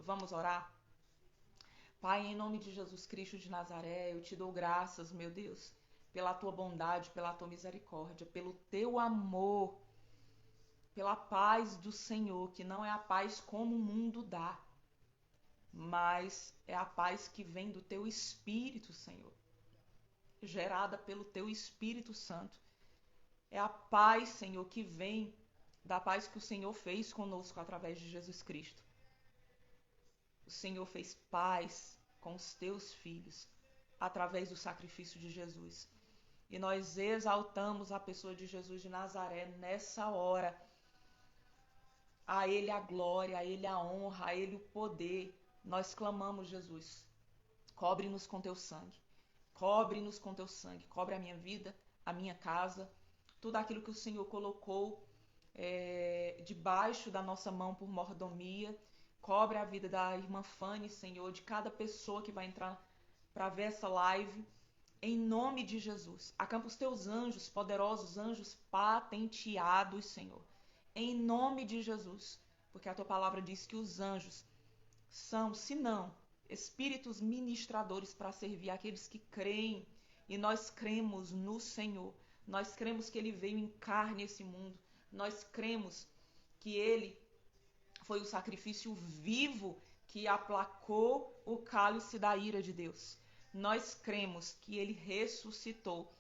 Vamos orar? Pai, em nome de Jesus Cristo de Nazaré, eu te dou graças, meu Deus, pela tua bondade, pela tua misericórdia, pelo teu amor, pela paz do Senhor, que não é a paz como o mundo dá, mas é a paz que vem do teu Espírito, Senhor, gerada pelo teu Espírito Santo. É a paz, Senhor, que vem da paz que o Senhor fez conosco através de Jesus Cristo. O Senhor fez paz com os teus filhos através do sacrifício de Jesus. E nós exaltamos a pessoa de Jesus de Nazaré nessa hora. A Ele a glória, a Ele a honra, a Ele o poder. Nós clamamos, Jesus, cobre-nos com teu sangue. Cobre-nos com teu sangue. Cobre a minha vida, a minha casa, tudo aquilo que o Senhor colocou debaixo da nossa mão por mordomia. Cobre a vida da irmã Fanny, Senhor, de cada pessoa que vai entrar para ver essa live. Em nome de Jesus, acampa os teus anjos, poderosos anjos patenteados, Senhor. Em nome de Jesus, porque a tua palavra diz que os anjos são, se não, espíritos ministradores para servir aqueles que creem. E nós cremos no Senhor. Nós cremos que Ele veio em carne esse mundo. Nós cremos que Ele foi o sacrifício vivo que aplacou o cálice da ira de Deus. Nós cremos que Ele ressuscitou.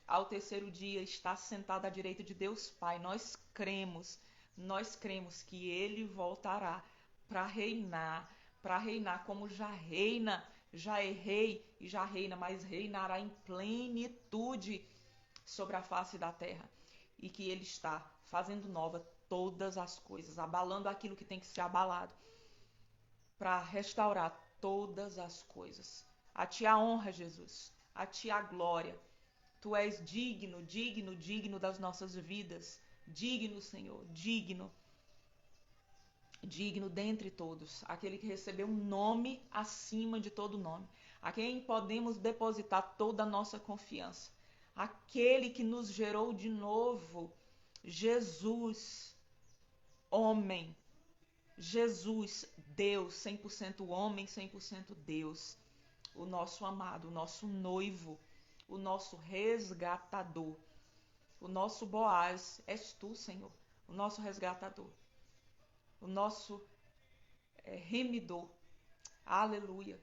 Ao terceiro dia está sentado à direita de Deus Pai. Nós cremos que Ele voltará para reinar como já é rei e já reina, mas reinará em plenitude sobre a face da terra. E que Ele está fazendo nova todas as coisas, abalando aquilo que tem que ser abalado, para restaurar todas as coisas. A ti a honra, Jesus, a ti a glória. Tu és digno, digno, digno das nossas vidas. Digno, Senhor, digno. Digno dentre todos, aquele que recebeu um nome acima de todo nome, a quem podemos depositar toda a nossa confiança, aquele que nos gerou de novo, Jesus, homem, Jesus, Deus, 100% homem, 100% Deus, o nosso amado, o nosso noivo, o nosso resgatador, o nosso Boaz, és tu, Senhor, o nosso resgatador, o nosso remidor. Aleluia.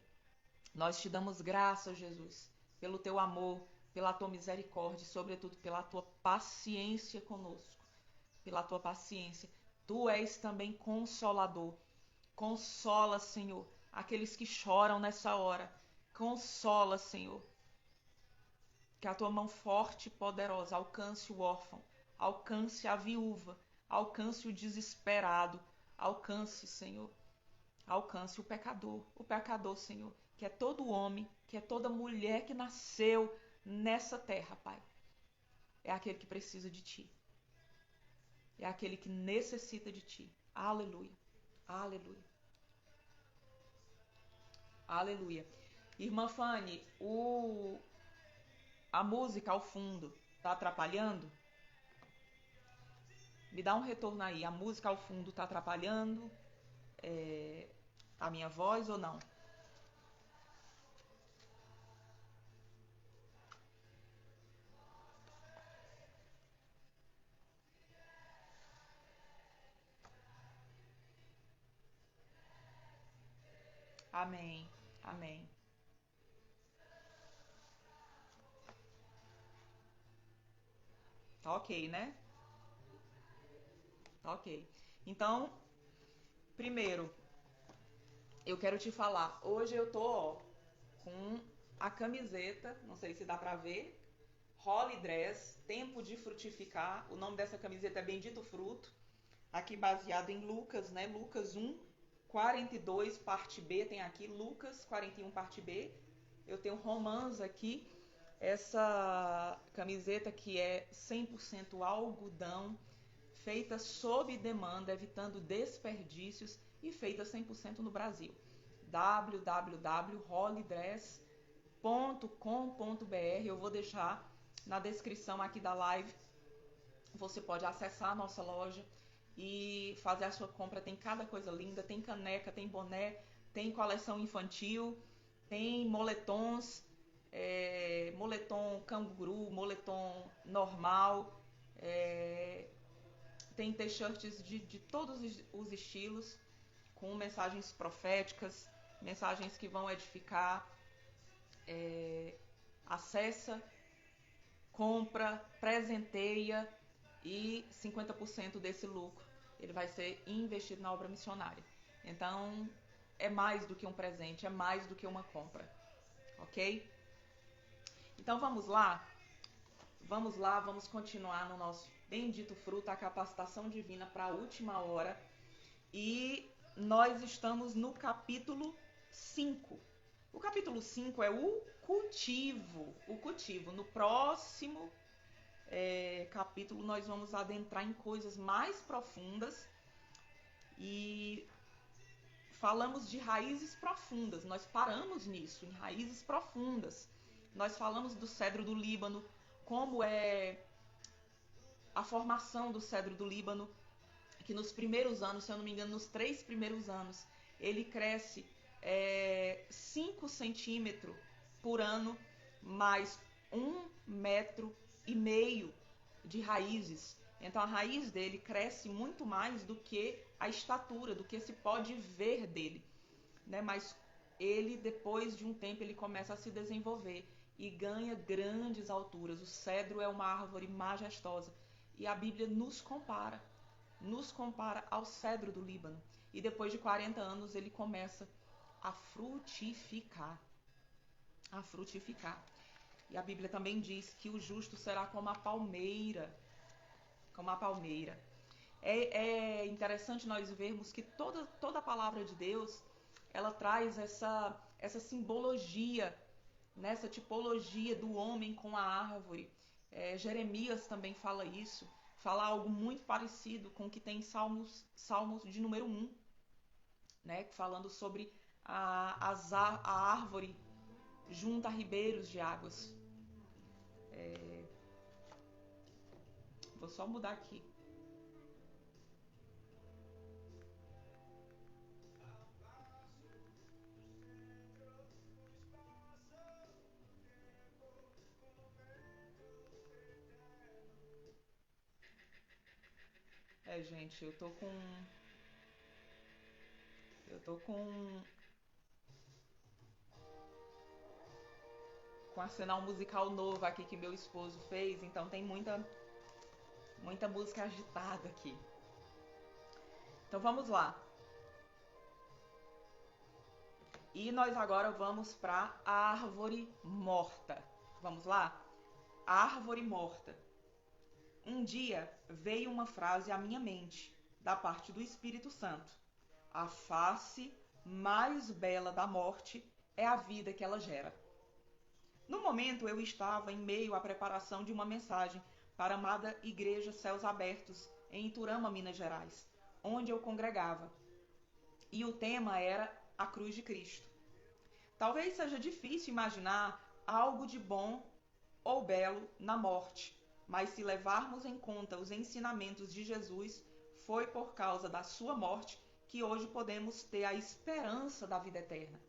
Nós te damos graças, Jesus, pelo teu amor, pela tua misericórdia e, sobretudo, pela tua paciência conosco. Pela tua paciência. Tu és também consolador. Consola, Senhor, aqueles que choram nessa hora. Consola, Senhor. Que a tua mão forte e poderosa alcance o órfão, alcance a viúva, alcance o desesperado, alcance, Senhor, alcance o pecador, Senhor, que é todo homem, que é toda mulher que nasceu nessa terra, Pai. É aquele que precisa de ti. É aquele que necessita de ti. Aleluia. Aleluia. Aleluia. Irmã Fanny, a música ao fundo tá atrapalhando? Me dá um retorno aí. A música ao fundo tá atrapalhando a minha voz ou não? Amém. Amém. Tá ok, né? Tá ok. Então, primeiro, eu quero te falar. Hoje eu tô com a camiseta, não sei se dá pra ver, Holy Dress, Tempo de Frutificar. O nome dessa camiseta é Bendito Fruto. Aqui baseado em Lucas, né? Lucas 1, 42, parte B, tem aqui Lucas 41, parte B. Eu tenho Romãs aqui, essa camiseta que é 100% algodão, feita sob demanda, evitando desperdícios e feita 100% no Brasil. www.holydress.com.br. Eu vou deixar na descrição aqui da live. Você pode acessar a nossa loja e fazer a sua compra. Tem cada coisa linda, tem caneca, tem boné, tem coleção infantil, tem moletons, moletom canguru, moletom normal, tem t-shirts de todos os estilos, com mensagens proféticas, mensagens que vão edificar. Acessa, compra, presenteia e 50% desse lucro ele vai ser investido na obra missionária. Então, é mais do que um presente, é mais do que uma compra, ok? Então, vamos lá, vamos continuar no nosso bendito fruto, a capacitação divina para a última hora. E nós estamos no capítulo 5. O capítulo 5 é o cultivo. No próximo capítulo nós vamos adentrar em coisas mais profundas e falamos de raízes profundas. Nós paramos nisso, em raízes profundas. Nós falamos do cedro do Líbano, como é a formação do cedro do Líbano, que nos primeiros anos, se eu não me engano, nos 3 primeiros anos, ele cresce 5 centímetros por ano, mais 1,5 metro de raízes. Então a raiz dele cresce muito mais do que a estatura, do que se pode ver dele, né? Mas ele, depois de um tempo, ele começa a se desenvolver e ganha grandes alturas. O cedro é uma árvore majestosa e a Bíblia nos compara ao cedro do Líbano. E depois de 40 anos ele começa a frutificar. E a Bíblia também diz que o justo será como a palmeira. É interessante nós vermos que toda a palavra de Deus, ela traz essa simbologia, nessa tipologia do homem com a árvore. Jeremias também fala isso, fala algo muito parecido com o que tem em Salmos de número 1, né, falando sobre a árvore junto a ribeiros de águas. Vou só mudar aqui. Gente, eu tô com arsenal musical novo aqui que meu esposo fez, então tem muita música agitada aqui. Então vamos lá. E nós agora vamos para a árvore morta. Vamos lá? Árvore morta. Um dia veio uma frase à minha mente, da parte do Espírito Santo. A face mais bela da morte é a vida que ela gera. No momento eu estava em meio à preparação de uma mensagem para a amada Igreja Céus Abertos, em Iturama, Minas Gerais, onde eu congregava. E o tema era a cruz de Cristo. Talvez seja difícil imaginar algo de bom ou belo na morte, mas se levarmos em conta os ensinamentos de Jesus, foi por causa da sua morte que hoje podemos ter a esperança da vida eterna.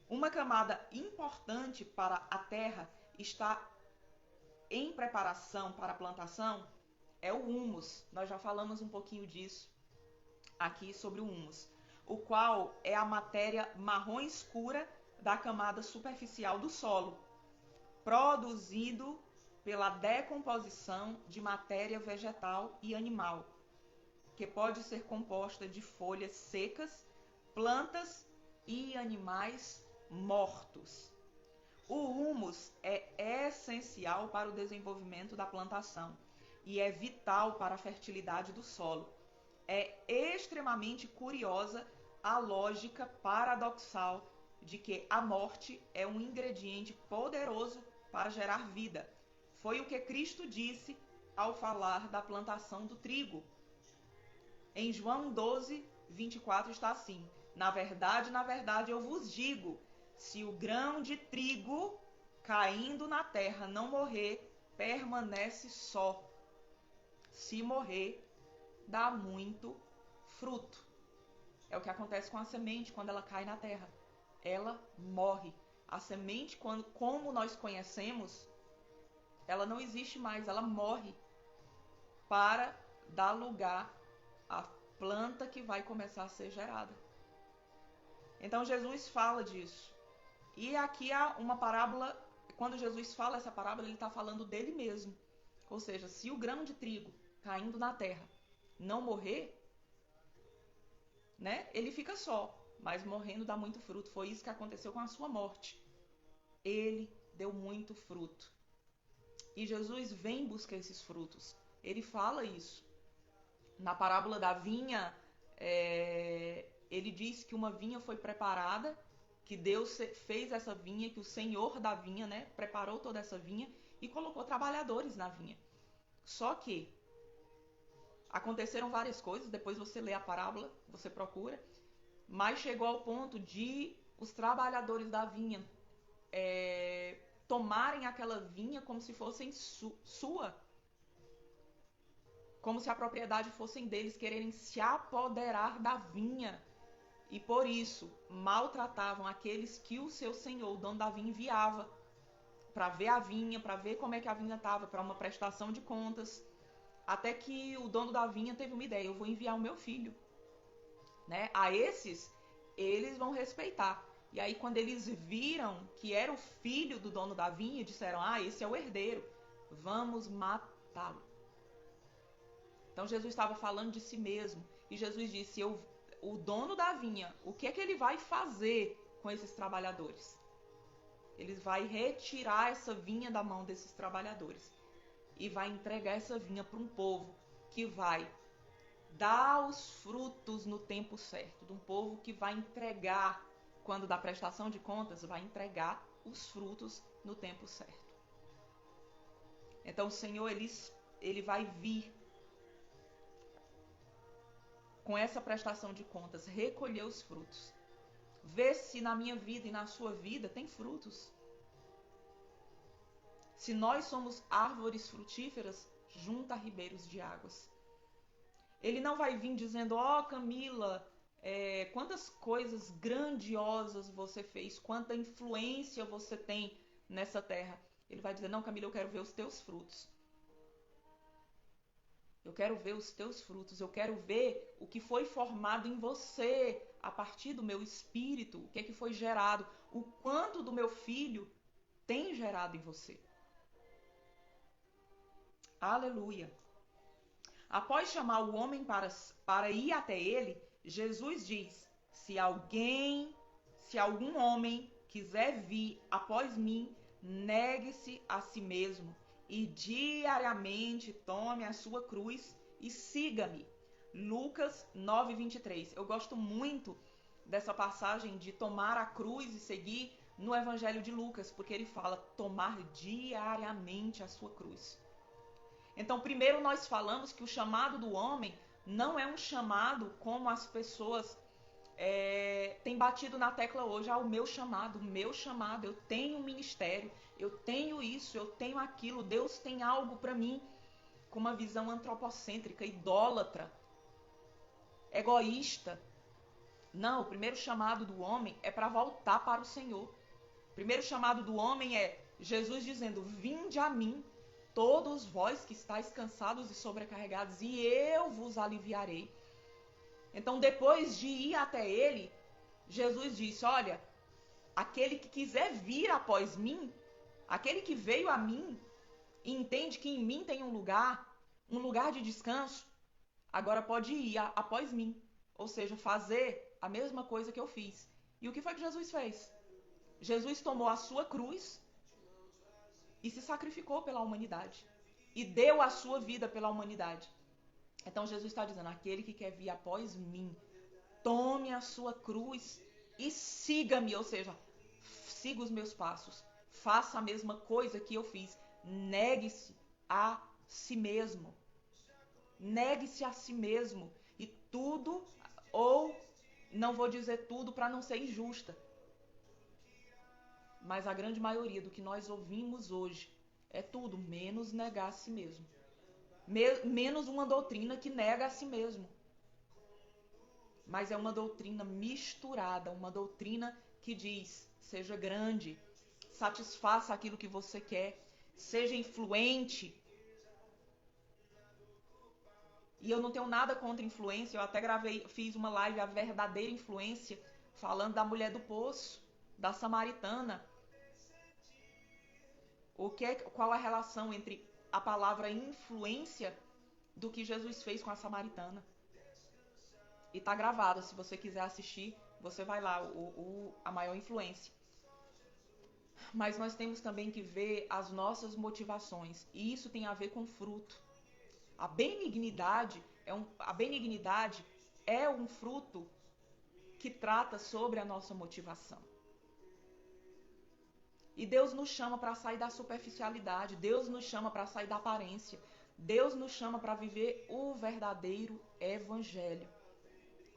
Uma camada importante para a terra está em preparação para a plantação é o humus. Nós já falamos um pouquinho disso aqui sobre o humus, o qual é a matéria marrom escura da camada superficial do solo, produzido pela decomposição de matéria vegetal e animal, que pode ser composta de folhas secas, plantas e animais mortos. O humus é essencial para o desenvolvimento da plantação e é vital para a fertilidade do solo. É extremamente curiosa a lógica paradoxal de que a morte é um ingrediente poderoso para gerar vida. Foi o que Cristo disse ao falar da plantação do trigo. Em João 12, 24 está assim: na verdade, eu vos digo, se o grão de trigo caindo na terra não morrer, permanece só. Se morrer, dá muito fruto. É o que acontece com a semente quando ela cai na terra. Ela morre. A semente, como nós conhecemos, ela não existe mais, ela morre para dar lugar à planta que vai começar a ser gerada. Então Jesus fala disso. E aqui há uma parábola, quando Jesus fala essa parábola, ele está falando dele mesmo. Ou seja, se o grão de trigo caindo na terra não morrer, né, ele fica só, mas morrendo dá muito fruto. Foi isso que aconteceu com a sua morte. Ele deu muito fruto. E Jesus vem buscar esses frutos. Ele fala isso. Na parábola da vinha, ele diz que uma vinha foi preparada, que Deus fez essa vinha, que o Senhor da vinha, né, preparou toda essa vinha e colocou trabalhadores na vinha. Só que aconteceram várias coisas, depois você lê a parábola, você procura, mas chegou ao ponto de os trabalhadores da vinha tomarem aquela vinha como se fossem sua, como se a propriedade fossem deles, quererem se apoderar da vinha. E por isso maltratavam aqueles que o seu senhor, o dono da vinha, enviava para ver a vinha, para ver como é que a vinha estava, para uma prestação de contas. Até que o dono da vinha teve uma ideia: eu vou enviar o meu filho, né? A esses, eles vão respeitar. E aí quando eles viram que era o filho do dono da vinha, disseram: esse é o herdeiro, vamos matá-lo. Então Jesus estava falando de si mesmo. E Jesus disse: o dono da vinha, o que é que ele vai fazer com esses trabalhadores? Ele vai retirar essa vinha da mão desses trabalhadores e vai entregar essa vinha para um povo que vai dar os frutos no tempo certo. De um povo que vai entregar, quando da prestação de contas, vai entregar os frutos no tempo certo. Então o Senhor, ele vai vir com essa prestação de contas, recolher os frutos. Ver se na minha vida e na sua vida tem frutos. Se nós somos árvores frutíferas, junto a ribeiros de águas. Ele não vai vir dizendo: Camila, quantas coisas grandiosas você fez, quanta influência você tem nessa terra. Ele vai dizer: não, Camila, eu quero ver os teus frutos. Eu quero ver os teus frutos, eu quero ver o que foi formado em você a partir do meu espírito, o que é que foi gerado, o quanto do meu filho tem gerado em você. Aleluia. Após chamar o homem para ir até ele, Jesus diz: se algum homem quiser vir após mim, negue-se a si mesmo e diariamente tome a sua cruz e siga-me. Lucas 9:23. Eu gosto muito dessa passagem de tomar a cruz e seguir no Evangelho de Lucas, porque ele fala tomar diariamente a sua cruz. Então, primeiro nós falamos que o chamado do homem não é um chamado como as pessoas têm batido na tecla hoje: o meu chamado, eu tenho um ministério, eu tenho isso, eu tenho aquilo, Deus tem algo para mim, com uma visão antropocêntrica, idólatra, egoísta. Não, o primeiro chamado do homem é para voltar para o Senhor. O primeiro chamado do homem é Jesus dizendo: vinde a mim, todos vós que estáis cansados e sobrecarregados, e eu vos aliviarei. Então, depois de ir até ele, Jesus disse: olha, aquele que quiser vir após mim, aquele que veio a mim e entende que em mim tem um lugar de descanso, agora pode ir após mim. Ou seja, fazer a mesma coisa que eu fiz. E o que foi que Jesus fez? Jesus tomou a sua cruz e se sacrificou pela humanidade. E deu a sua vida pela humanidade. Então Jesus está dizendo: aquele que quer vir após mim, tome a sua cruz e siga-me. Ou seja, siga os meus passos. Faça a mesma coisa que eu fiz. Negue-se a si mesmo. Negue-se a si mesmo. E tudo, ou não vou dizer tudo para não ser injusta, mas a grande maioria do que nós ouvimos hoje é tudo menos negar a si mesmo. Menos uma doutrina que nega a si mesmo. mas é uma doutrina misturada, uma doutrina que diz: seja grande, satisfaça aquilo que você quer, seja influente. E eu não tenho nada contra influência, eu até fiz uma live, a verdadeira influência, falando da mulher do poço, da samaritana. Qual a relação entre a palavra influência do que Jesus fez com a samaritana? E tá gravado, se você quiser assistir, você vai lá, a maior influência. Mas nós temos também que ver as nossas motivações, e isso tem a ver com fruto. A benignidade é um fruto que trata sobre a nossa motivação. E Deus nos chama para sair da superficialidade, Deus nos chama para sair da aparência, Deus nos chama para viver o verdadeiro evangelho.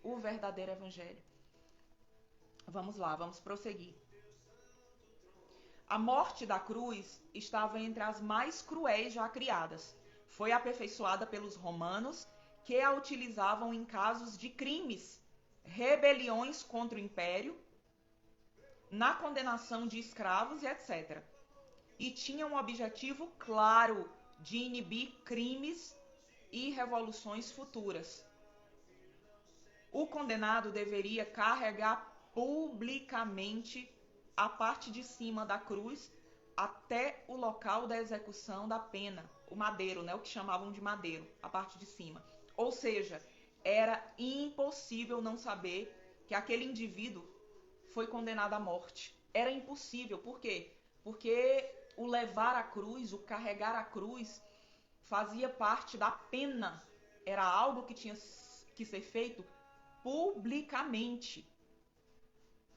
O verdadeiro evangelho. Vamos lá, vamos prosseguir. A morte da cruz estava entre as mais cruéis já criadas. Foi aperfeiçoada pelos romanos, que a utilizavam em casos de crimes, rebeliões contra o império, na condenação de escravos e etc. E tinha um objetivo claro de inibir crimes e revoluções futuras. O condenado deveria carregar publicamente a parte de cima da cruz até o local da execução da pena, o madeiro, né, o que chamavam de madeiro, a parte de cima. Ou seja, era impossível não saber que aquele indivíduo foi condenado à morte. Era impossível. Por quê? Porque o levar a cruz, o carregar a cruz, fazia parte da pena. Era algo que tinha que ser feito publicamente.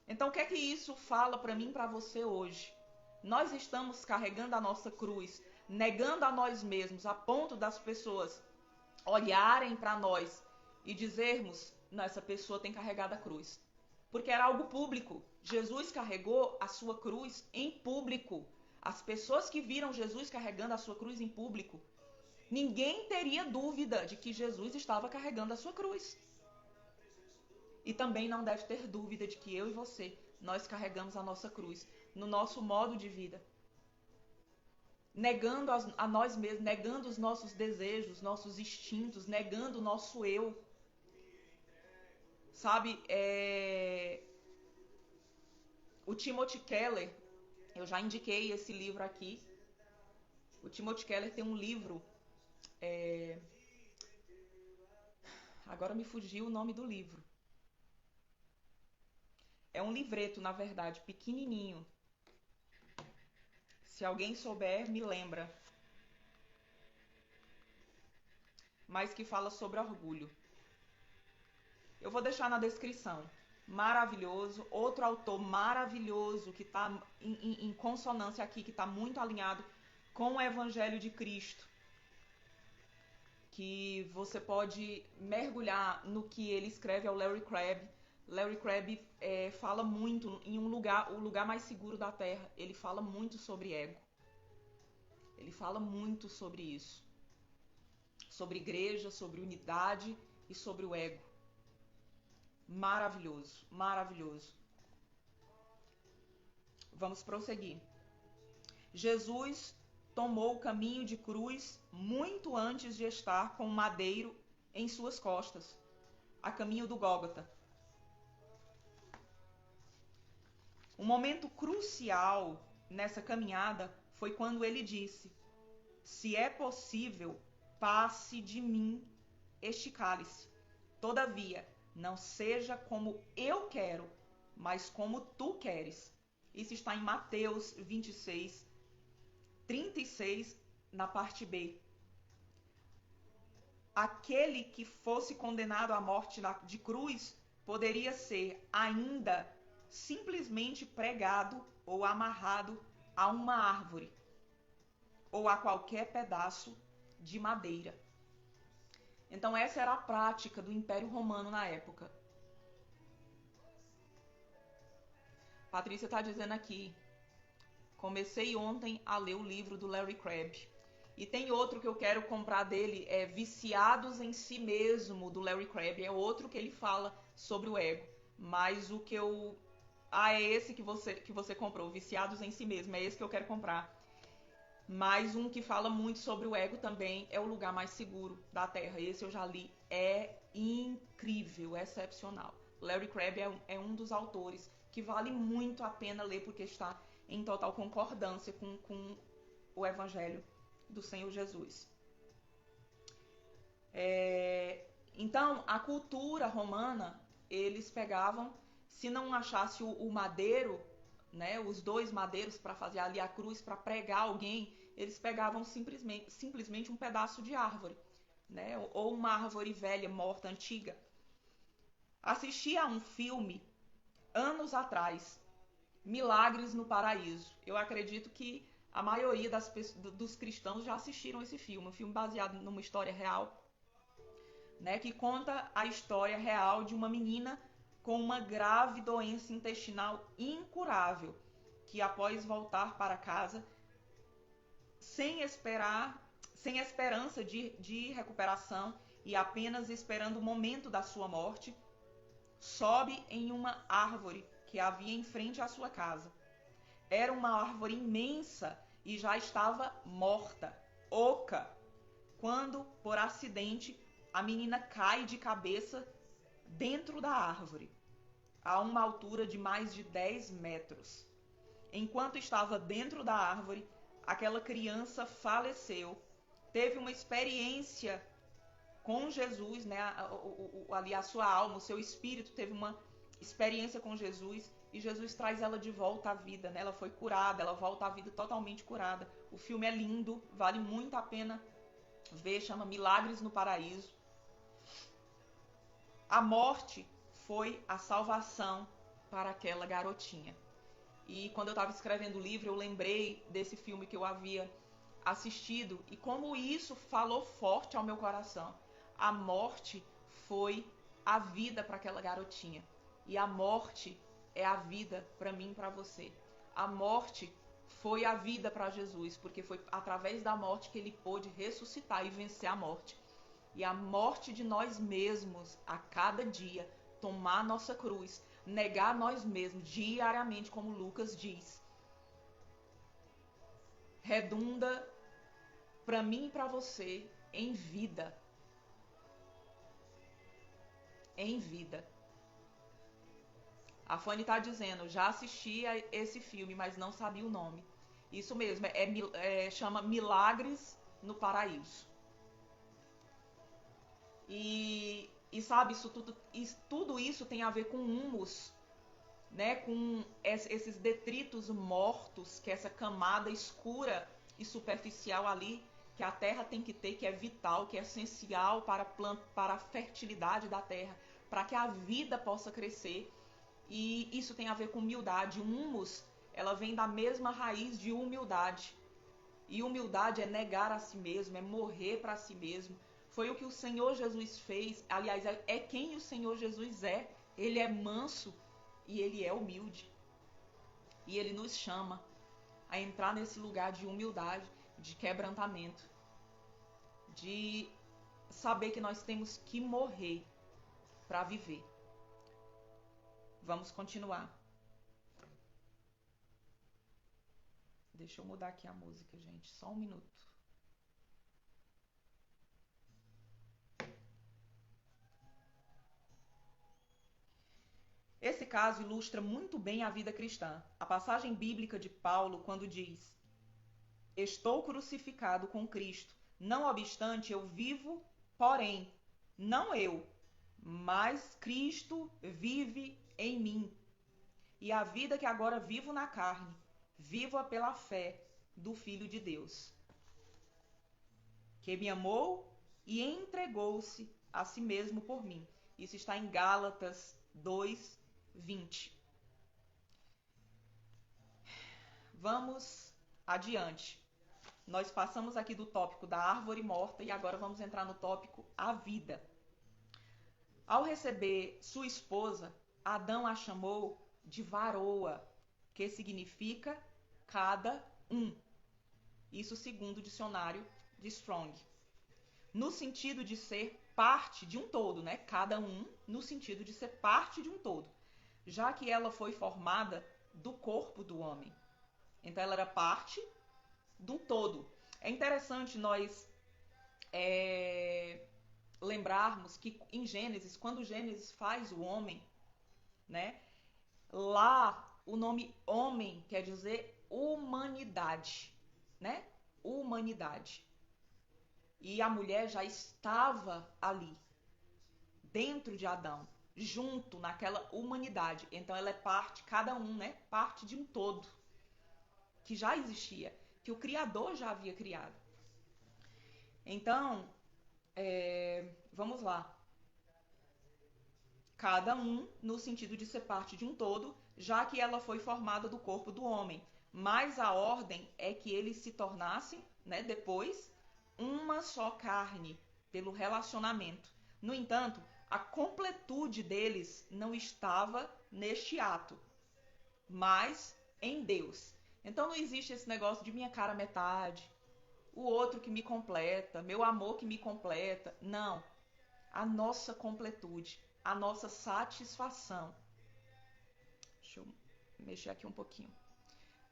Então, o que é que isso fala para mim e para você hoje? Nós estamos carregando a nossa cruz, negando a nós mesmos, a ponto das pessoas olharem para nós e dizermos: não, essa pessoa tem carregado a cruz. Porque era algo público. Jesus carregou a sua cruz em público. As pessoas que viram Jesus carregando a sua cruz em público, ninguém teria dúvida de que Jesus estava carregando a sua cruz. E também não deve ter dúvida de que eu e você, nós carregamos a nossa cruz no nosso modo de vida. Negando a nós mesmos, negando os nossos desejos, nossos instintos, negando o nosso eu. Sabe, o Timothy Keller, eu já indiquei esse livro aqui. O Timothy Keller tem um livro, agora me fugiu o nome do livro. É um livreto, na verdade, pequenininho. Se alguém souber, me lembra. Mas que fala sobre orgulho. Eu vou deixar na descrição. Maravilhoso. Outro autor maravilhoso que está em consonância aqui, que está muito alinhado com o Evangelho de Cristo. Que você pode mergulhar no que ele escreve, é o Larry Crabb. Larry Crabb fala muito em o lugar mais seguro da Terra. Ele fala muito sobre ego. Ele fala muito sobre isso. Sobre igreja, sobre unidade e sobre o ego. Maravilhoso, maravilhoso. Vamos prosseguir. Jesus tomou o caminho de cruz muito antes de estar com o madeiro em suas costas, a caminho do Gólgota. Um momento crucial nessa caminhada foi quando ele disse: se é possível, passe de mim este cálice. Todavia, não seja como eu quero, mas como tu queres. Isso está em Mateus 26, 36, na parte B. Aquele que fosse condenado à morte de cruz poderia ser ainda simplesmente pregado ou amarrado a uma árvore ou a qualquer pedaço de madeira. Então essa era a prática do Império Romano na época. Patrícia está dizendo aqui: comecei ontem a ler o livro do Larry Crabb. E tem outro que eu quero comprar dele, Viciados em Si Mesmo, do Larry Crabb. É outro que ele fala sobre o ego, mas o que eu... é esse que você comprou, Viciados em Si Mesmo, é esse que eu quero comprar. Mas um que fala muito sobre o ego também é O Lugar Mais Seguro da Terra. Esse eu já li, é incrível, é excepcional. Larry Crabb é um dos autores que vale muito a pena ler, porque está em total concordância com o Evangelho do Senhor Jesus. Então, a cultura romana, eles pegavam, se não achasse o madeiro, né, os dois madeiros para fazer ali a cruz, para pregar alguém, eles pegavam simplesmente um pedaço de árvore, né, ou uma árvore velha, morta, antiga. Assisti a um filme anos atrás, Milagres no Paraíso. Eu acredito que a maioria dos cristãos já assistiram esse filme, um filme baseado numa história real, né, que conta a história real de uma menina com uma grave doença intestinal incurável, que após voltar para casa, sem esperança de recuperação e apenas esperando o momento da sua morte, sobe em uma árvore que havia em frente à sua casa. Era uma árvore imensa e já estava morta, oca, quando, por acidente, a menina cai de cabeça dentro da árvore, a uma altura de mais de 10 metros. Enquanto estava dentro da árvore, aquela criança faleceu, teve uma experiência com Jesus, né? Ali a sua alma, o seu espírito teve uma experiência com Jesus e Jesus traz ela de volta à vida, né? Ela foi curada, ela volta à vida totalmente curada. O filme é lindo, vale muito a pena ver, chama Milagres no Paraíso. A morte foi a salvação para aquela garotinha. E quando eu estava escrevendo o livro, eu lembrei desse filme que eu havia assistido e como isso falou forte ao meu coração. A morte foi a vida para aquela garotinha. E a morte é a vida para mim e para você. A morte foi a vida para Jesus, porque foi através da morte que ele pôde ressuscitar e vencer a morte. E a morte de nós mesmos a cada dia, tomar nossa cruz, negar nós mesmos diariamente, como Lucas diz, redunda para mim e para você em vida. Em vida. A Fanny está dizendo, já assisti a esse filme, mas não sabia o nome. Isso mesmo, chama Milagres no Paraíso. E sabe, tudo isso tem a ver com humus, né? Com esses detritos mortos, que é essa camada escura e superficial ali, que a terra tem que ter, que é vital, que é essencial para a fertilidade da terra, para que a vida possa crescer. E isso tem a ver com humildade. Humus, ela vem da mesma raiz de humildade. E humildade é negar a si mesmo, é morrer para si mesmo. Foi o que o Senhor Jesus fez. Aliás, é quem o Senhor Jesus é. Ele é manso e ele é humilde. E ele nos chama a entrar nesse lugar de humildade, de quebrantamento, de saber que nós temos que morrer para viver. Vamos continuar. Deixa eu mudar aqui a música, gente. Só um minuto. Esse caso ilustra muito bem a vida cristã. A passagem bíblica de Paulo, quando diz: estou crucificado com Cristo, não obstante eu vivo, porém, não eu, mas Cristo vive em mim. E a vida que agora vivo na carne, vivo-a pela fé do Filho de Deus, que me amou e entregou-se a si mesmo por mim. Isso está em Gálatas 2:20. Vamos adiante. Nós passamos aqui do tópico da árvore morta e agora vamos entrar no tópico a vida. Ao receber sua esposa, Adão a chamou de varoa, que significa cada um. Isso segundo o dicionário de Strong. No sentido de ser parte de um todo, né? Cada um no sentido de ser parte de um todo, já que ela foi formada do corpo do homem. Então ela era parte de um todo. É interessante nós lembrarmos que em Gênesis, quando Gênesis faz o homem, né? Lá o nome homem quer dizer humanidade, né? Humanidade. E a mulher já estava ali, dentro de Adão, junto naquela humanidade. Então ela é parte, cada um, né? Parte de um todo que já existia, que o Criador já havia criado. Então, vamos lá. Cada um no sentido de ser parte de um todo, já que ela foi formada do corpo do homem. Mas a ordem é que eles se tornassem, né, depois, uma só carne, pelo relacionamento. No entanto, a completude deles não estava neste ato, mas em Deus. Então não existe esse negócio de minha cara metade, o outro que me completa, meu amor que me completa. Não. A nossa completude, a nossa satisfação. Deixa eu mexer aqui um pouquinho.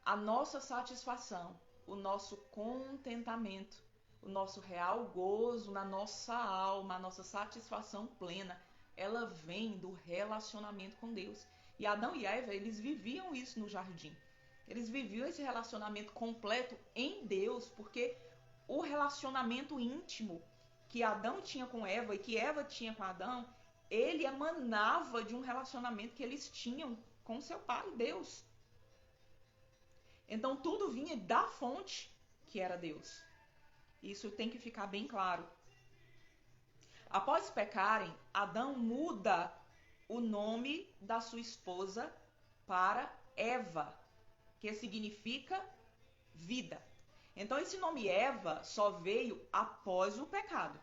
A nossa satisfação, o nosso contentamento, o nosso real gozo na nossa alma, a nossa satisfação plena, ela vem do relacionamento com Deus. E Adão e Eva, eles viviam isso no jardim. Eles viviam esse relacionamento completo em Deus, porque o relacionamento íntimo que Adão tinha com Eva e que Eva tinha com Adão, ele emanava de um relacionamento que eles tinham com seu pai, Deus. Então tudo vinha da fonte que era Deus. Isso tem que ficar bem claro. Após pecarem, Adão muda o nome da sua esposa para Eva, que significa vida. Então esse nome Eva só veio após o pecado,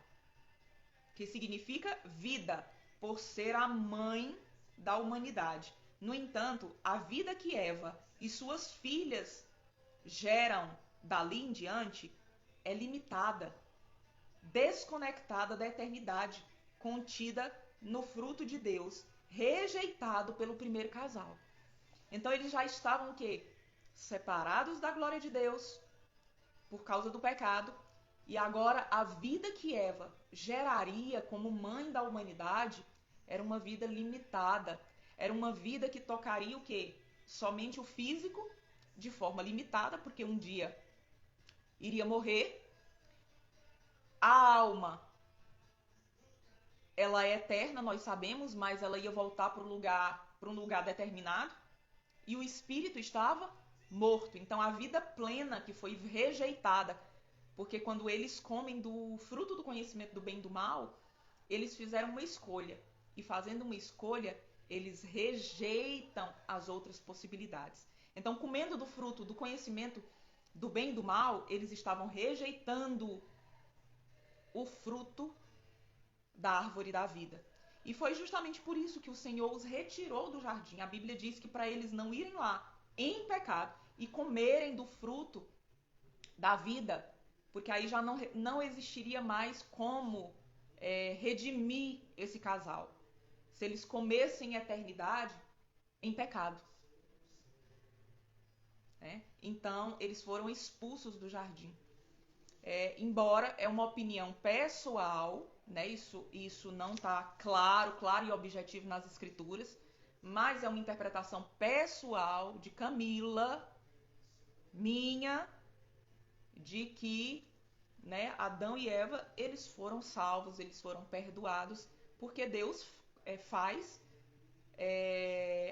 que significa vida, por ser a mãe da humanidade. No entanto, a vida que Eva e suas filhas geram dali em diante é limitada, desconectada da eternidade contida no fruto de Deus, rejeitado pelo primeiro casal. Então eles já estavam o quê? Separados da glória de Deus por causa do pecado, e agora a vida que Eva geraria como mãe da humanidade era uma vida limitada, era uma vida que tocaria o quê? Somente o físico, de forma limitada, porque um dia iria morrer. A alma, ela é eterna, nós sabemos, mas ela ia voltar para um lugar determinado. E o espírito estava morto. Então a vida plena que foi rejeitada, porque quando eles comem do fruto do conhecimento do bem e do mal, eles fizeram uma escolha. E fazendo uma escolha, eles rejeitam as outras possibilidades. Então, comendo do fruto do conhecimento do bem e do mal, eles estavam rejeitando o fruto da árvore da vida. E foi justamente por isso que o Senhor os retirou do jardim. A Bíblia diz que para eles não irem lá em pecado e comerem do fruto da vida, porque aí já não existiria mais como redimir esse casal. Se eles comessem eternidade em pecado. Então, eles foram expulsos do jardim. Embora é uma opinião pessoal, né? Isso não está claro e objetivo nas escrituras, mas é uma interpretação pessoal de Camila, minha, de que, né, Adão e Eva, eles foram salvos, eles foram perdoados, porque Deus faz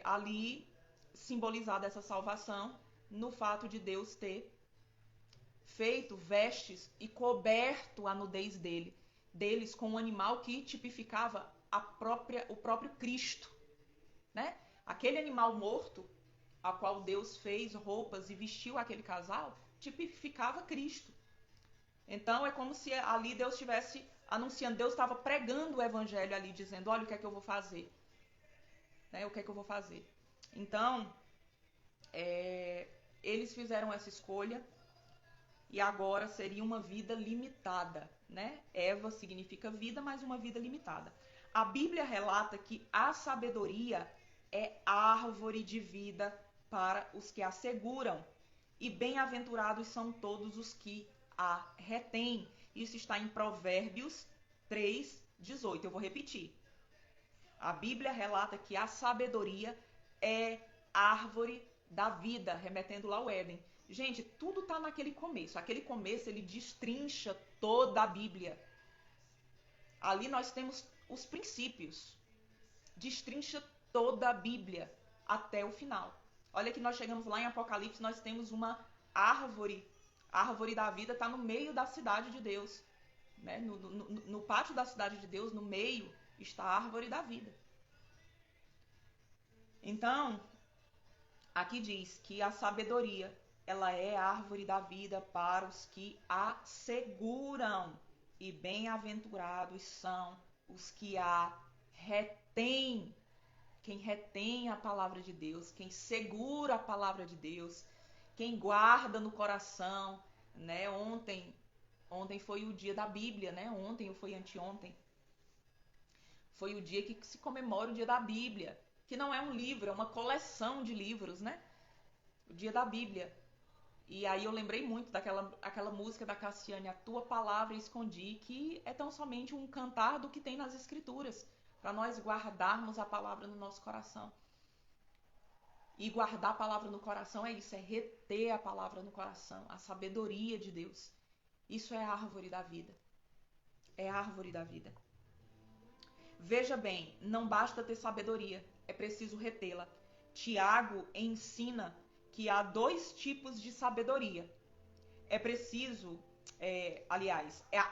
ali simbolizada essa salvação no fato de Deus ter feito vestes e coberto a nudez deles com um animal que tipificava o próprio Cristo, né? Aquele animal morto, a qual Deus fez roupas e vestiu aquele casal, tipificava Cristo. Então é como se ali Deus estivesse anunciando, Deus estava pregando o evangelho ali, dizendo, olha o que é que eu vou fazer. Né? O que é que eu vou fazer? Então, eles fizeram essa escolha. e agora seria uma vida limitada, né? Eva significa vida, mas uma vida limitada. A Bíblia relata que a sabedoria é árvore de vida para os que a seguram, e bem-aventurados são todos os que a retêm. Isso está em Provérbios 3:18. Eu vou repetir. A Bíblia relata que a sabedoria é árvore da vida, remetendo lá ao Éden. Gente, tudo está naquele começo. Aquele começo, ele destrincha toda a Bíblia. Ali nós temos os princípios. Destrincha toda a Bíblia até o final. Olha que nós chegamos lá em Apocalipse, nós temos uma árvore. A árvore da vida está no meio da cidade de Deus. Né? No pátio da cidade de Deus, no meio, está a árvore da vida. Então, aqui diz que a sabedoria, ela é a árvore da vida para os que a seguram. E bem-aventurados são os que a retêm. Quem retém a palavra de Deus, quem segura a palavra de Deus, quem guarda no coração, né? Ontem foi o dia da Bíblia, né? Ontem ou foi anteontem. Foi o dia que se comemora o dia da Bíblia, que não é um livro, é uma coleção de livros, né? O dia da Bíblia. E aí eu lembrei muito daquela música da Cassiane, A Tua Palavra Escondi, que é tão somente um cantar do que tem nas Escrituras, para nós guardarmos a palavra no nosso coração. E guardar a palavra no coração é isso, é reter a palavra no coração, a sabedoria de Deus. Isso é a árvore da vida. É a árvore da vida. Veja bem, não basta ter sabedoria, é preciso retê-la. Tiago ensina que há dois tipos de sabedoria. É preciso,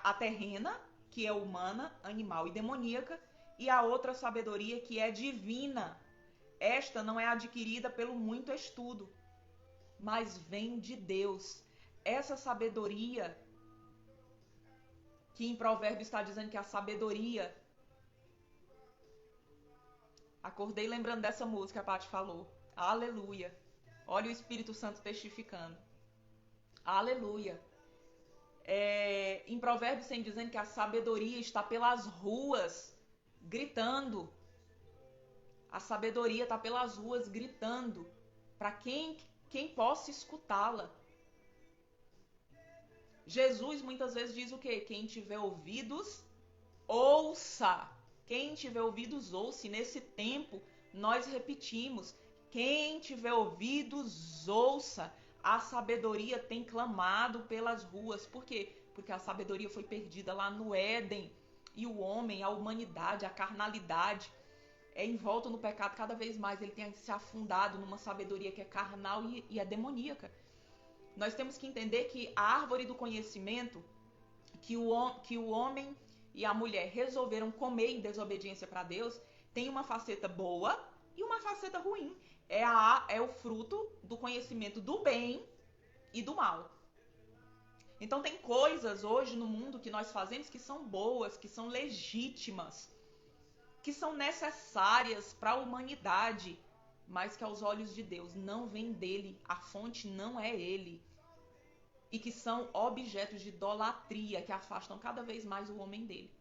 a terrena, que é humana, animal e demoníaca, e a outra sabedoria que é divina. Esta não é adquirida pelo muito estudo, mas vem de Deus. Essa sabedoria, que em Provérbios está dizendo que a sabedoria... Acordei lembrando dessa música, a Paty falou. Aleluia. Olha o Espírito Santo testificando. Aleluia. Em Provérbios tem dizendo que a sabedoria está pelas ruas gritando. A sabedoria está pelas ruas gritando para quem possa escutá-la. Jesus muitas vezes diz o quê? Quem tiver ouvidos, ouça. Quem tiver ouvidos, ouça. E nesse tempo nós repetimos. Quem tiver ouvidos, ouça. A sabedoria tem clamado pelas ruas. Por quê? Porque a sabedoria foi perdida lá no Éden. E o homem, a humanidade, a carnalidade, envolto no pecado cada vez mais. Ele tem se afundado numa sabedoria que é carnal e é demoníaca. Nós temos que entender que a árvore do conhecimento, que o homem e a mulher resolveram comer em desobediência para Deus, tem uma faceta boa e uma faceta ruim. É o fruto do conhecimento do bem e do mal. Então tem coisas hoje no mundo que nós fazemos que são boas, que são legítimas, que são necessárias para a humanidade, mas que aos olhos de Deus não vem dele, a fonte não é ele. E que são objetos de idolatria, que afastam cada vez mais o homem dele.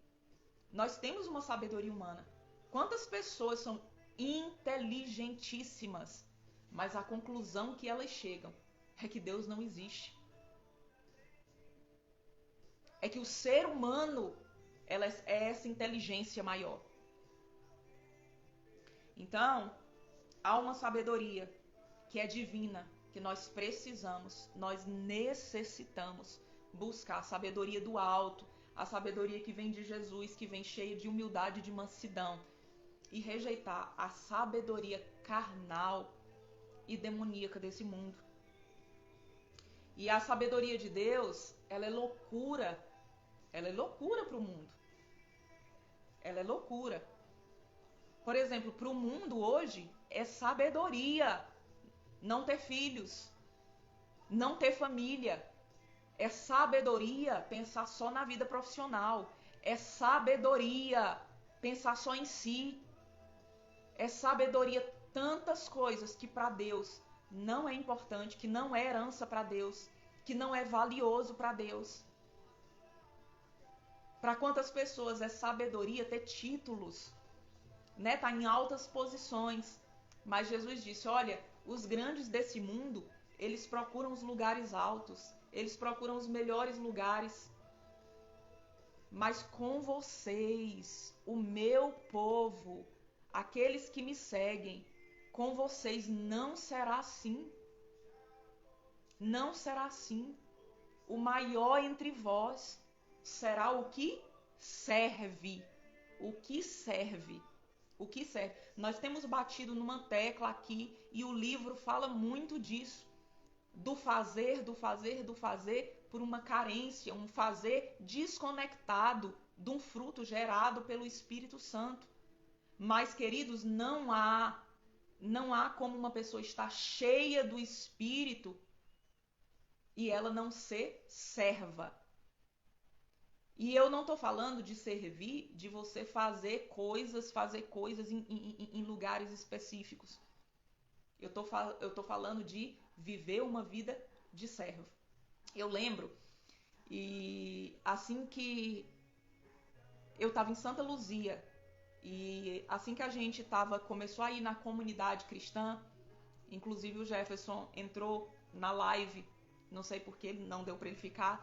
Nós temos uma sabedoria humana. Quantas pessoas são inteligentíssimas, mas a conclusão que elas chegam é que Deus não existe. É que o ser humano é essa inteligência maior. Então, há uma sabedoria que é divina, que nós precisamos, nós necessitamos buscar a sabedoria do alto, a sabedoria que vem de Jesus, que vem cheia de humildade e de mansidão, e rejeitar a sabedoria carnal e demoníaca desse mundo. E a sabedoria de Deus, ela é loucura para o mundo. Ela é loucura. Por exemplo, para o mundo hoje é sabedoria não ter filhos, não ter família. É sabedoria pensar só na vida profissional. É sabedoria pensar só em si. É sabedoria tantas coisas que para Deus não é importante, que não é herança para Deus. que não é valioso para Deus? Para quantas pessoas é sabedoria ter títulos, né? Tá em altas posições. Mas Jesus disse, olha, os grandes desse mundo, eles procuram os lugares altos, eles procuram os melhores lugares. Mas com vocês, o meu povo, aqueles que me seguem, com vocês não será assim. Não será assim. O maior entre vós será o que serve. O que serve. O que serve. Nós temos batido numa tecla aqui e o livro fala muito disso. Do fazer por uma carência, um fazer desconectado de um fruto gerado pelo Espírito Santo. Mas, queridos, não há como uma pessoa estar cheia do Espírito e ela não ser serva. E eu não estou falando de servir, de você fazer coisas em lugares específicos. Eu tô falando de viver uma vida de servo. Eu lembro, e assim que eu estava em Santa Luzia, e assim que a gente começou a ir na comunidade cristã, inclusive o Jefferson entrou na live, não sei por que não deu para ele ficar,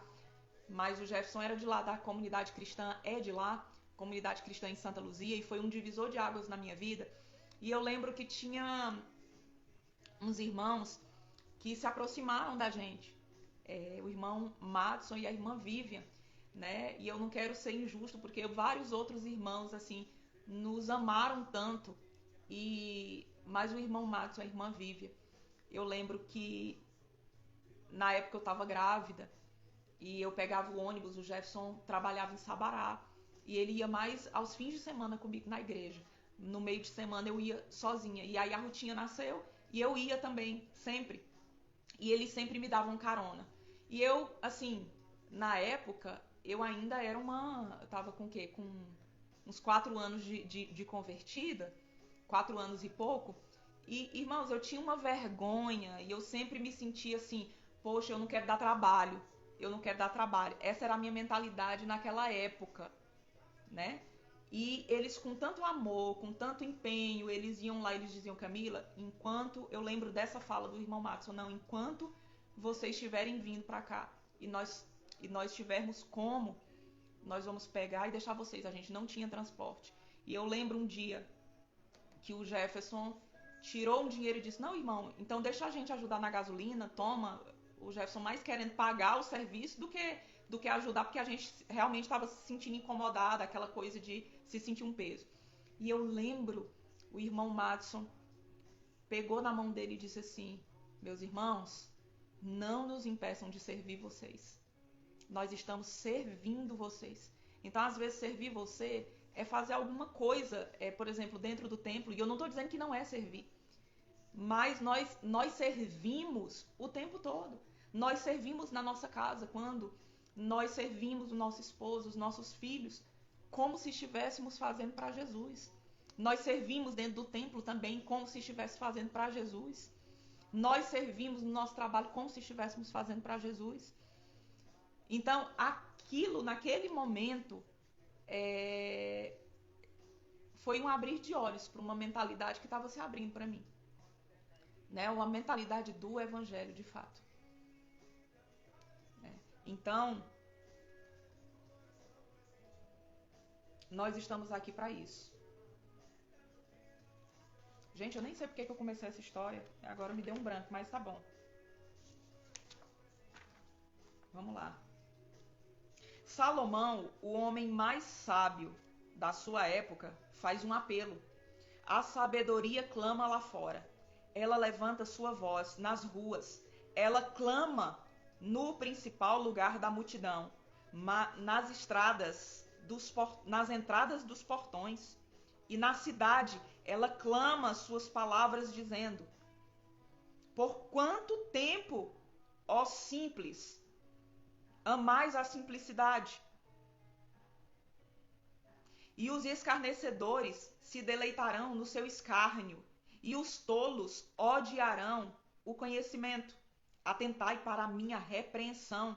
mas o Jefferson era de lá, da comunidade cristã, é de lá, comunidade cristã em Santa Luzia, e foi um divisor de águas na minha vida. E eu lembro que tinha uns irmãos que se aproximaram da gente, o irmão Madison e a irmã Vivian, né? E eu não quero ser injusto, porque vários outros irmãos, assim, nos amaram tanto, mas o irmão Madison e a irmã Vivian, eu lembro que na época eu estava grávida, e eu pegava o ônibus, o Jefferson trabalhava em Sabará, e ele ia mais aos fins de semana comigo na igreja. No meio de semana eu ia sozinha, e aí a Rutinha nasceu, e eu ia também, sempre. E eles sempre me davam carona. E eu, assim, na época, eu ainda era eu tava com o quê? Com uns 4 anos de convertida, 4 anos e pouco, e, irmãos, eu tinha uma vergonha, e eu sempre me sentia assim, poxa, eu não quero dar trabalho, essa era a minha mentalidade naquela época, né? E eles, com tanto amor, com tanto empenho, eles iam lá e eles diziam, Camila, eu lembro dessa fala do irmão Matson, não, enquanto vocês estiverem vindo para cá e nós tivermos como, nós vamos pegar e deixar vocês. A gente não tinha transporte. E eu lembro um dia que o Jefferson tirou um dinheiro e disse, não, irmão, então deixa a gente ajudar na gasolina, toma. O Jefferson mais querendo pagar o serviço do que ajudar, porque a gente realmente estava se sentindo incomodada, aquela coisa de se sentir um peso. E eu lembro, o irmão Madison pegou na mão dele e disse assim, meus irmãos, não nos impeçam de servir vocês. Nós estamos servindo vocês. Então, às vezes, servir você é fazer alguma coisa, por exemplo, dentro do templo, e eu não estou dizendo que não é servir, mas nós servimos o tempo todo. Nós servimos na nossa casa, quando nós servimos o nosso esposo, os nossos filhos, como se estivéssemos fazendo para Jesus. Nós servimos dentro do templo também, como se estivesse fazendo para Jesus. Nós servimos no nosso trabalho como se estivéssemos fazendo para Jesus. Então, naquele momento, foi um abrir de olhos para uma mentalidade que estava se abrindo para mim. Né? Uma mentalidade do evangelho, de fato. Então, nós estamos aqui para isso. Gente, eu nem sei porque que eu comecei essa história. Agora me deu um branco, mas tá bom. Vamos lá. Salomão, o homem mais sábio da sua época, faz um apelo. A sabedoria clama lá fora. Ela levanta sua voz nas ruas. Ela clama no principal lugar da multidão, nas entradas dos portões. E na cidade, ela clama suas palavras dizendo, por quanto tempo, ó simples, amais a simplicidade? E os escarnecedores se deleitarão no seu escárnio, e os tolos odiarão o conhecimento. Atentai para a minha repreensão.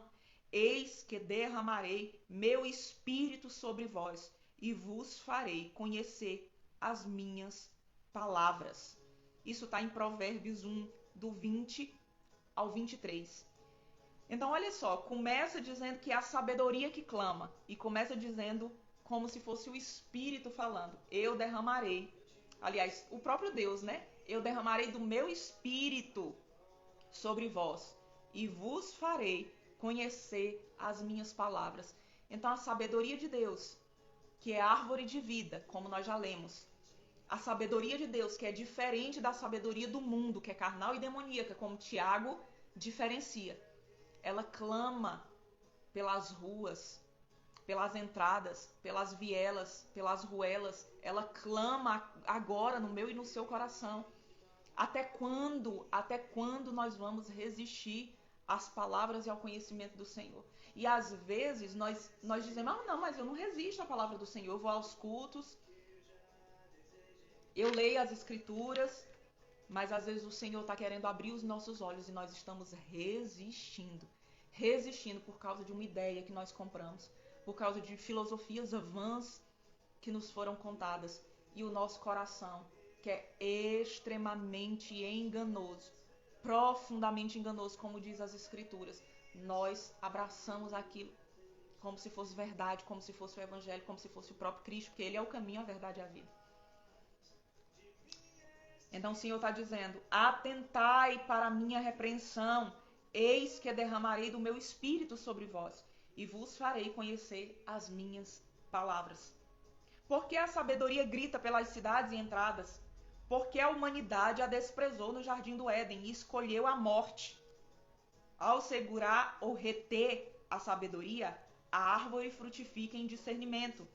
Eis que derramarei meu espírito sobre vós e vos farei conhecer as minhas palavras. Isso está em Provérbios 1, do 20 ao 23. Então, olha só, começa dizendo que é a sabedoria que clama e começa dizendo como se fosse o Espírito falando. Eu derramarei, aliás, o próprio Deus, né? Eu derramarei do meu Espírito sobre vós e vos farei conhecer as minhas palavras. Então, a sabedoria de Deus, que é árvore de vida, como nós já lemos, a sabedoria de Deus, que é diferente da sabedoria do mundo, que é carnal e demoníaca, como Tiago diferencia. Ela clama pelas ruas, pelas entradas, pelas vielas, pelas ruelas. Ela clama agora no meu e no seu coração. Até quando nós vamos resistir às palavras e ao conhecimento do Senhor? E às vezes nós dizemos, não, mas eu não resisto à palavra do Senhor. Eu vou aos cultos, eu leio as escrituras, mas às vezes o Senhor está querendo abrir os nossos olhos e nós estamos resistindo por causa de uma ideia que nós compramos, por causa de filosofias vãs que nos foram contadas. E o nosso coração, que é extremamente enganoso, profundamente enganoso, como diz as escrituras, nós abraçamos aquilo como se fosse verdade, como se fosse o evangelho, como se fosse o próprio Cristo, porque ele é o caminho, a verdade e a vida. Então o Senhor está dizendo, atentai para a minha repreensão, eis que derramarei do meu espírito sobre vós, e vos farei conhecer as minhas palavras. Porque a sabedoria grita pelas cidades e entradas, porque a humanidade a desprezou no jardim do Éden e escolheu a morte. Ao segurar ou reter a sabedoria, a árvore frutifica em discernimento,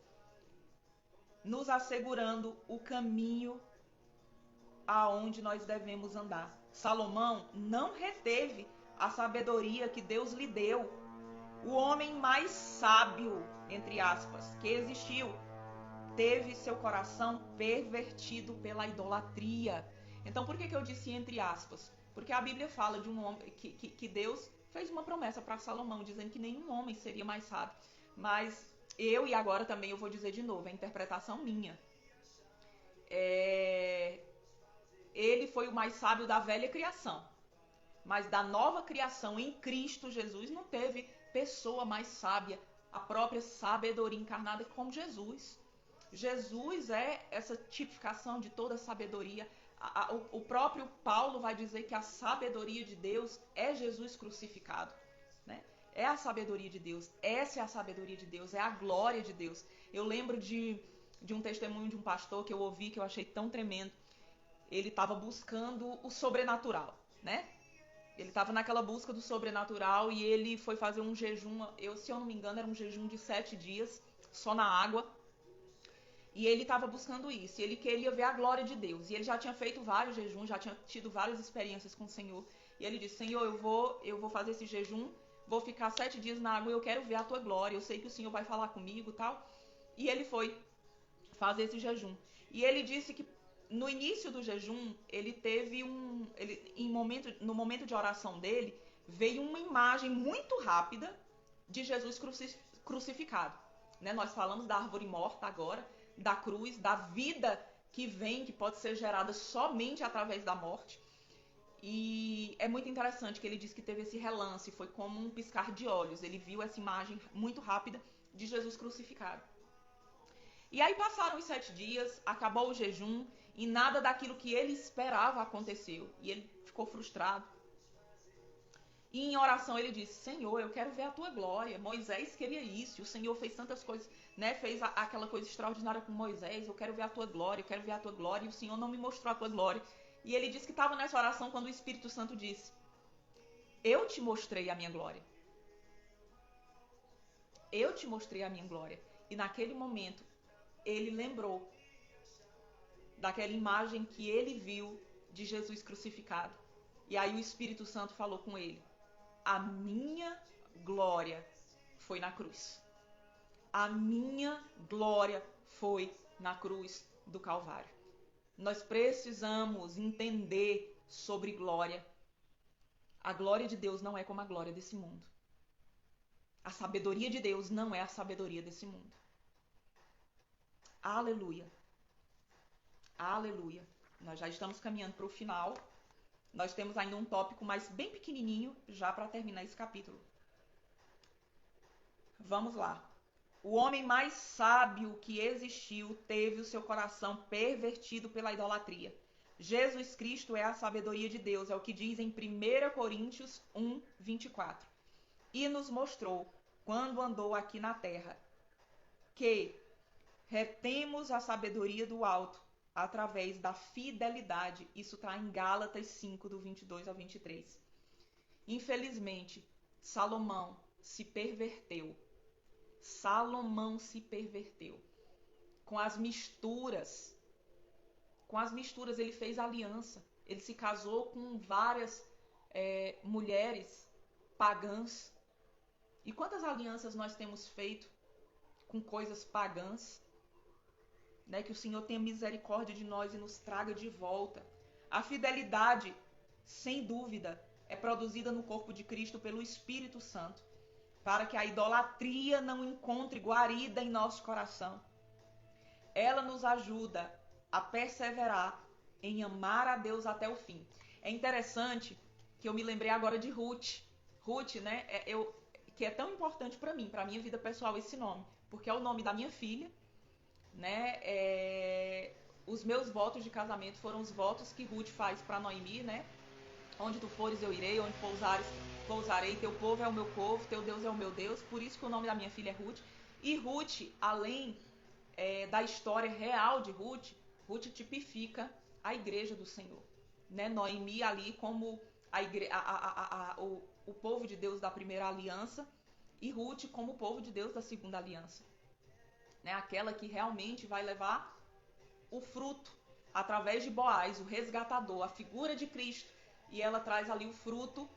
nos assegurando o caminho aonde nós devemos andar. Salomão não reteve a sabedoria que Deus lhe deu. O homem mais sábio, entre aspas, que existiu, teve seu coração pervertido pela idolatria. Então, por que eu disse entre aspas? Porque a Bíblia fala de um homem que Deus fez uma promessa para Salomão, dizendo que nenhum homem seria mais sábio. Mas e agora também eu vou dizer de novo, é interpretação minha. Ele foi o mais sábio da velha criação. Mas da nova criação em Cristo Jesus não teve pessoa mais sábia, a própria sabedoria encarnada como Jesus. Jesus é essa tipificação de toda sabedoria. O próprio Paulo vai dizer que a sabedoria de Deus é Jesus crucificado, né? É a sabedoria de Deus. Essa é a sabedoria de Deus, é a glória de Deus. Eu lembro de um testemunho de um pastor que eu ouvi, que eu achei tão tremendo. Ele estava buscando o sobrenatural, né? Ele estava naquela busca do sobrenatural e ele foi fazer um jejum, se eu não me engano, era um jejum de 7 dias, só na água. E ele estava buscando isso, e ele queria ver a glória de Deus. E ele já tinha feito vários jejuns, já tinha tido várias experiências com o Senhor. E ele disse, Senhor, eu vou fazer esse jejum, vou ficar 7 dias na água e eu quero ver a tua glória. Eu sei que o Senhor vai falar comigo e tal. E ele foi fazer esse jejum. E ele disse que no início do jejum, ele teve no momento de oração dele, veio uma imagem muito rápida de Jesus crucificado. Né? Nós falamos da árvore morta agora, da cruz, da vida que vem, que pode ser gerada somente através da morte. E é muito interessante que ele diz que teve esse relance, foi como um piscar de olhos. Ele viu essa imagem muito rápida de Jesus crucificado. E aí passaram os 7 dias, acabou o jejum e nada daquilo que ele esperava aconteceu. E ele ficou frustrado. E em oração ele disse, Senhor, eu quero ver a tua glória. Moisés queria isso, o Senhor fez tantas coisas, né? Fez aquela coisa extraordinária com Moisés, eu quero ver a tua glória, eu quero ver a tua glória. E o Senhor não me mostrou a tua glória. E ele disse que estava nessa oração quando o Espírito Santo disse, eu te mostrei a minha glória. Eu te mostrei a minha glória. E naquele momento, ele lembrou daquela imagem que ele viu de Jesus crucificado. E aí o Espírito Santo falou com ele, a minha glória foi na cruz. A minha glória foi na cruz do Calvário. Nós precisamos entender sobre glória. A glória de Deus não é como a glória desse mundo. A sabedoria de Deus não é a sabedoria desse mundo. Aleluia. Aleluia. Nós já estamos caminhando para o final. Nós temos ainda um tópico, mas bem pequenininho, já para terminar esse capítulo. Vamos lá. O homem mais sábio que existiu teve o seu coração pervertido pela idolatria. Jesus Cristo é a sabedoria de Deus, é o que diz em 1 Coríntios 1, 24. E nos mostrou, quando andou aqui na terra, que retemos a sabedoria do alto através da fidelidade. Isso está em Gálatas 5, do 22 ao 23. Infelizmente, Salomão se perverteu. Salomão se perverteu. Com as misturas ele fez aliança. Ele se casou com várias mulheres pagãs. E quantas alianças nós temos feito com coisas pagãs? Né? Que o Senhor tenha misericórdia de nós e nos traga de volta. A fidelidade, sem dúvida, é produzida no corpo de Cristo pelo Espírito Santo, para que a idolatria não encontre guarida em nosso coração. Ela nos ajuda a perseverar em amar a Deus até o fim. É interessante que eu me lembrei agora de Ruth. Ruth, né, que é tão importante para mim, para minha vida pessoal, esse nome, porque é o nome da minha filha, né? Os meus votos de casamento foram os votos que Ruth faz para Noemi, né? Onde tu fores eu irei, onde pousarei, teu povo é o meu povo, teu Deus é o meu Deus. Por isso que o nome da minha filha é Ruth. E Ruth, além da história real de Ruth, Ruth tipifica a igreja do Senhor, né? Noemi ali como o povo de Deus da primeira aliança e Ruth como o povo de Deus da segunda aliança, né? Aquela que realmente vai levar o fruto através de Boaz, o resgatador, a figura de Cristo, e ela traz ali o fruto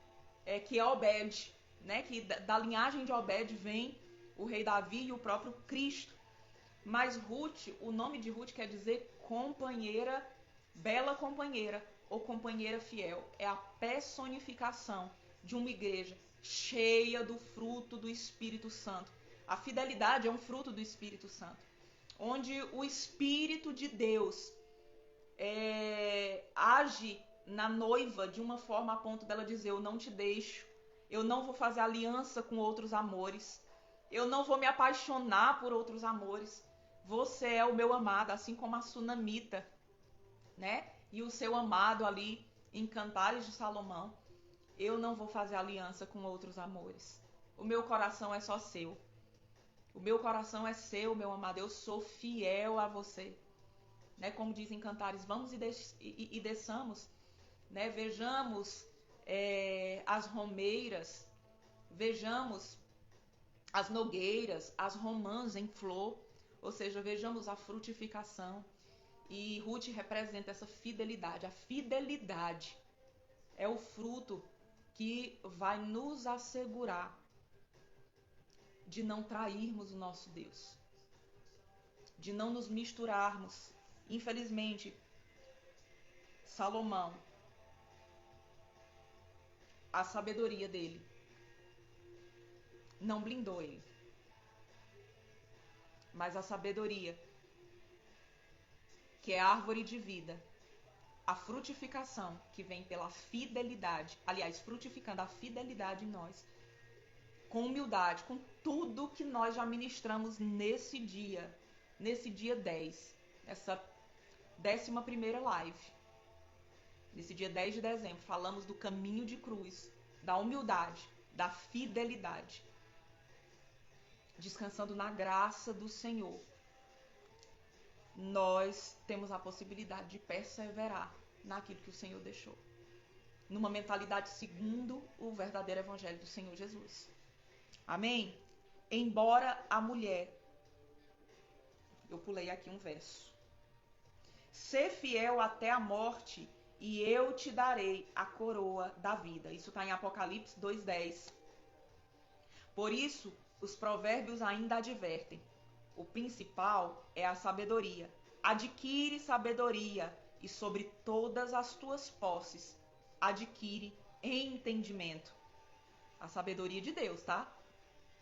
que é Obed, né? Que da linhagem de Obed vem o rei Davi e o próprio Cristo. Mas Ruth, o nome de Ruth quer dizer companheira, bela companheira ou companheira fiel. É a personificação de uma igreja cheia do fruto do Espírito Santo. A fidelidade é um fruto do Espírito Santo, onde o Espírito de Deus age na noiva de uma forma a ponto dela dizer: eu não te deixo, eu não vou fazer aliança com outros amores, eu não vou me apaixonar por outros amores. Você é o meu amado, assim como a Sunamita, né? E o seu amado ali em Cantares de Salomão. Eu não vou fazer aliança com outros amores. O meu coração é só seu. O meu coração é seu, meu amado. Eu sou fiel a você. Né? Como diz em Cantares, vamos e desçamos. Né? Vejamos as romeiras, vejamos as nogueiras, as romãs em flor. Ou seja, vejamos a frutificação. E Ruth representa essa fidelidade. A fidelidade é o fruto que vai nos assegurar de não trairmos o nosso Deus, de não nos misturarmos. Infelizmente, Salomão, a sabedoria dele não blindou ele, mas a sabedoria, que é a árvore de vida, a frutificação que vem pela fidelidade, aliás, frutificando a fidelidade em nós, com humildade, com tudo que nós já ministramos nesse dia 10, essa 11ª live, nesse dia 10 de dezembro, falamos do caminho de cruz, da humildade, da fidelidade, descansando na graça do Senhor. Nós temos a possibilidade de perseverar naquilo que o Senhor deixou, numa mentalidade segundo o verdadeiro evangelho do Senhor Jesus. Amém? Embora a mulher, eu pulei aqui um verso, ser fiel até a morte e eu te darei a coroa da vida. Isso está em Apocalipse 2:10. Por isso, os provérbios ainda advertem. O principal é a sabedoria. Adquire sabedoria e sobre todas as tuas posses adquire entendimento. A sabedoria de Deus, tá?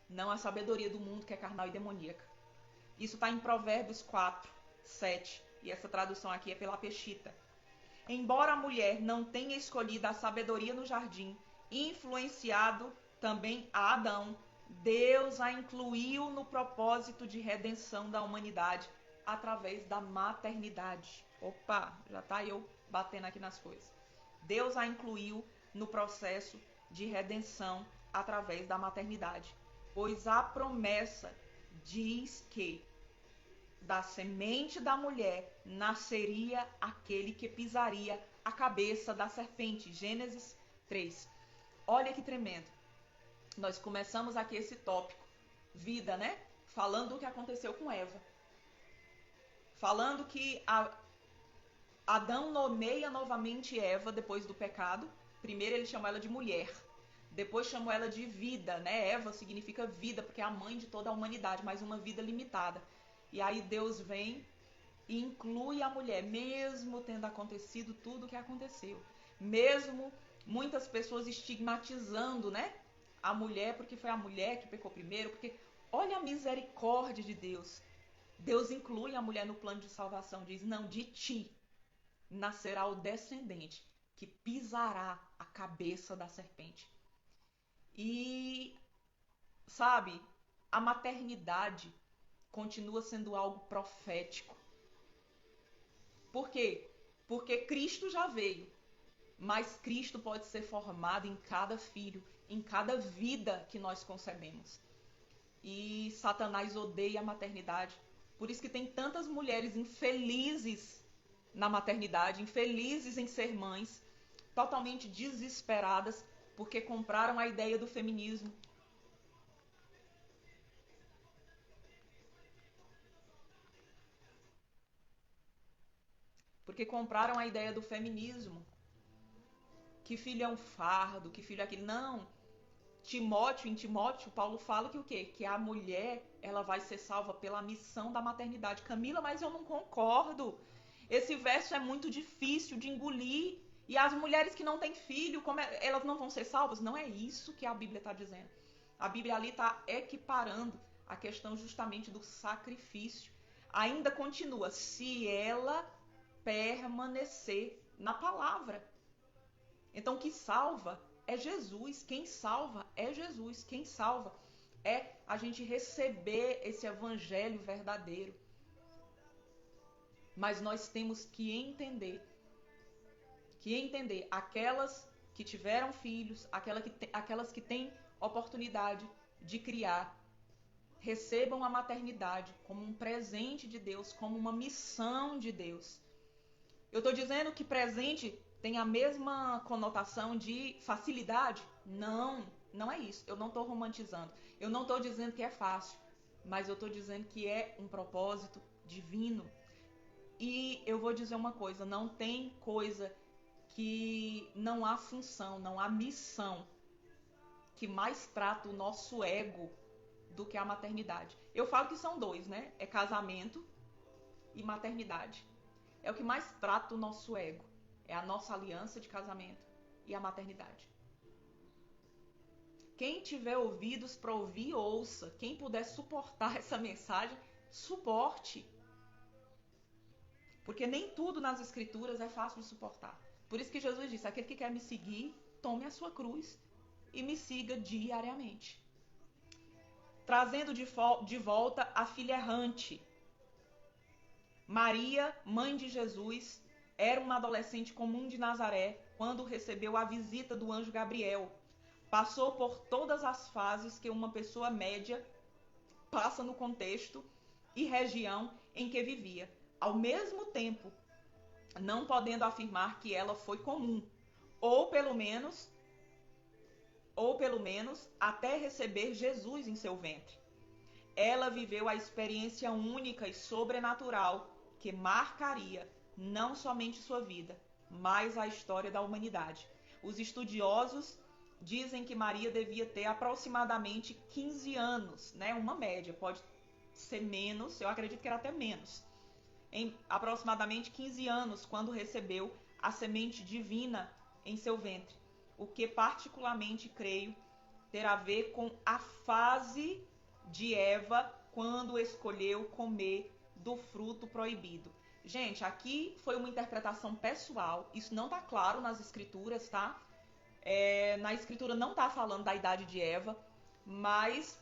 Não a sabedoria do mundo que é carnal e demoníaca. Isso está em Provérbios 4, 7. E essa tradução aqui é pela Peshita. Embora a mulher não tenha escolhido a sabedoria no jardim, influenciado também a Adão, Deus a incluiu no propósito de redenção da humanidade através da maternidade. Opa, já tá eu batendo aqui nas coisas. Deus a incluiu no processo de redenção através da maternidade, pois a promessa diz que da semente da mulher nasceria aquele que pisaria a cabeça da serpente. Gênesis 3. Olha que tremendo. Nós começamos aqui esse tópico, vida, né? Falando do que aconteceu com Eva. Falando que Adão nomeia novamente Eva depois do pecado. Primeiro ele chamou ela de mulher. Depois chamou ela de vida, né? Eva significa vida, porque é a mãe de toda a humanidade, mas uma vida limitada. E aí Deus vem e inclui a mulher, mesmo tendo acontecido tudo o que aconteceu. Mesmo muitas pessoas estigmatizando, né? A mulher, porque foi a mulher que pecou primeiro, porque olha a misericórdia de Deus. Deus inclui a mulher no plano de salvação, diz, não, de ti nascerá o descendente que pisará a cabeça da serpente. E, sabe, a maternidade continua sendo algo profético. Por quê? Porque Cristo já veio, mas Cristo pode ser formado em cada filho, em cada vida que nós concebemos. E Satanás odeia a maternidade. Por isso que tem tantas mulheres infelizes na maternidade, infelizes em ser mães, totalmente desesperadas, porque compraram a ideia do feminismo. Porque compraram a ideia do feminismo. Que filho é um fardo, que filho é aquele. Não. Em Timóteo, Paulo fala que o quê? Que a mulher, ela vai ser salva pela missão da maternidade. Camila, mas eu não concordo. Esse verso é muito difícil de engolir. E as mulheres que não têm filho, elas não vão ser salvas? Não é isso que a Bíblia está dizendo. A Bíblia ali está equiparando a questão justamente do sacrifício. Ainda continua, se ela permanecer na palavra. Então, o que salva é Jesus. Quem salva é Jesus. Quem salva é a gente receber esse evangelho verdadeiro. Mas nós temos que entender aquelas que tiveram filhos, aquelas que têm oportunidade de criar, recebam a maternidade como um presente de Deus, como uma missão de Deus. Eu estou dizendo que presente tem a mesma conotação de facilidade? Não, não é isso. Eu não estou romantizando. Eu não estou dizendo que é fácil, mas eu estou dizendo que é um propósito divino. E eu vou dizer uma coisa, não tem coisa que não há função, não há missão que mais trata o nosso ego do que a maternidade. Eu falo que são dois, né? É casamento e maternidade. É o que mais trata o nosso ego. É a nossa aliança de casamento e a maternidade. Quem tiver ouvidos para ouvir, ouça. Quem puder suportar essa mensagem, suporte. Porque nem tudo nas escrituras é fácil de suportar. Por isso que Jesus disse, aquele que quer me seguir, tome a sua cruz e me siga diariamente. Trazendo de volta a filha errante. Maria, mãe de Jesus, era uma adolescente comum de Nazaré quando recebeu a visita do anjo Gabriel. Passou por todas as fases que uma pessoa média passa no contexto e região em que vivia. Ao mesmo tempo, não podendo afirmar que ela foi comum, ou pelo menos até receber Jesus em seu ventre. Ela viveu a experiência única e sobrenatural que marcaria não somente sua vida, mas a história da humanidade. Os estudiosos dizem que Maria devia ter aproximadamente 15 anos, né? Uma média, pode ser menos, eu acredito que era até menos. Em aproximadamente 15 anos, quando recebeu a semente divina em seu ventre. o que particularmente creio ter a ver com a fase de Eva quando escolheu comer do fruto proibido. Gente, aqui foi uma interpretação pessoal, isso não está claro nas escrituras, tá? Na escritura não está falando da idade de Eva, mas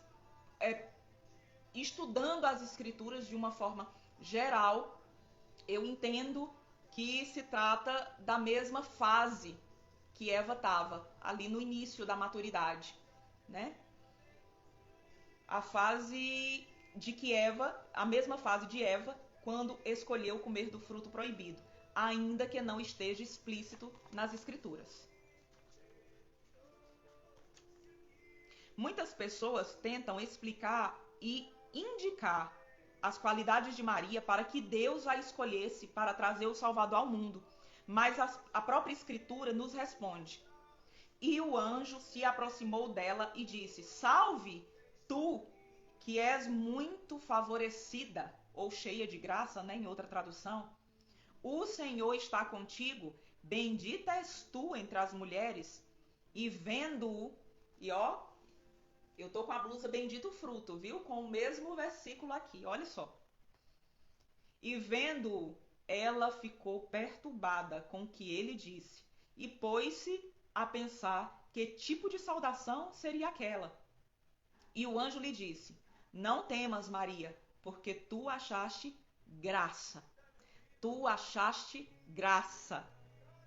estudando as escrituras de uma forma geral, eu entendo que se trata da mesma fase que Eva estava, ali no início da maturidade, né? A fase de que Eva, a mesma fase de Eva, quando escolheu comer do fruto proibido, ainda que não esteja explícito nas escrituras. Muitas pessoas tentam explicar e indicar as qualidades de Maria para que Deus a escolhesse para trazer o Salvador ao mundo, mas a própria escritura nos responde: e o anjo se aproximou dela e disse: salve, tu que és muito favorecida, ou cheia de graça, né, em outra tradução. O Senhor está contigo, bendita és tu entre as mulheres. E vendo-o, e ó, eu tô com a blusa bendito fruto, viu? Com o mesmo versículo aqui, olha só. E vendo-o, ela ficou perturbada com o que ele disse, e pôs-se a pensar que tipo de saudação seria aquela. E o anjo lhe disse: não temas, Maria, porque tu achaste graça. Tu achaste graça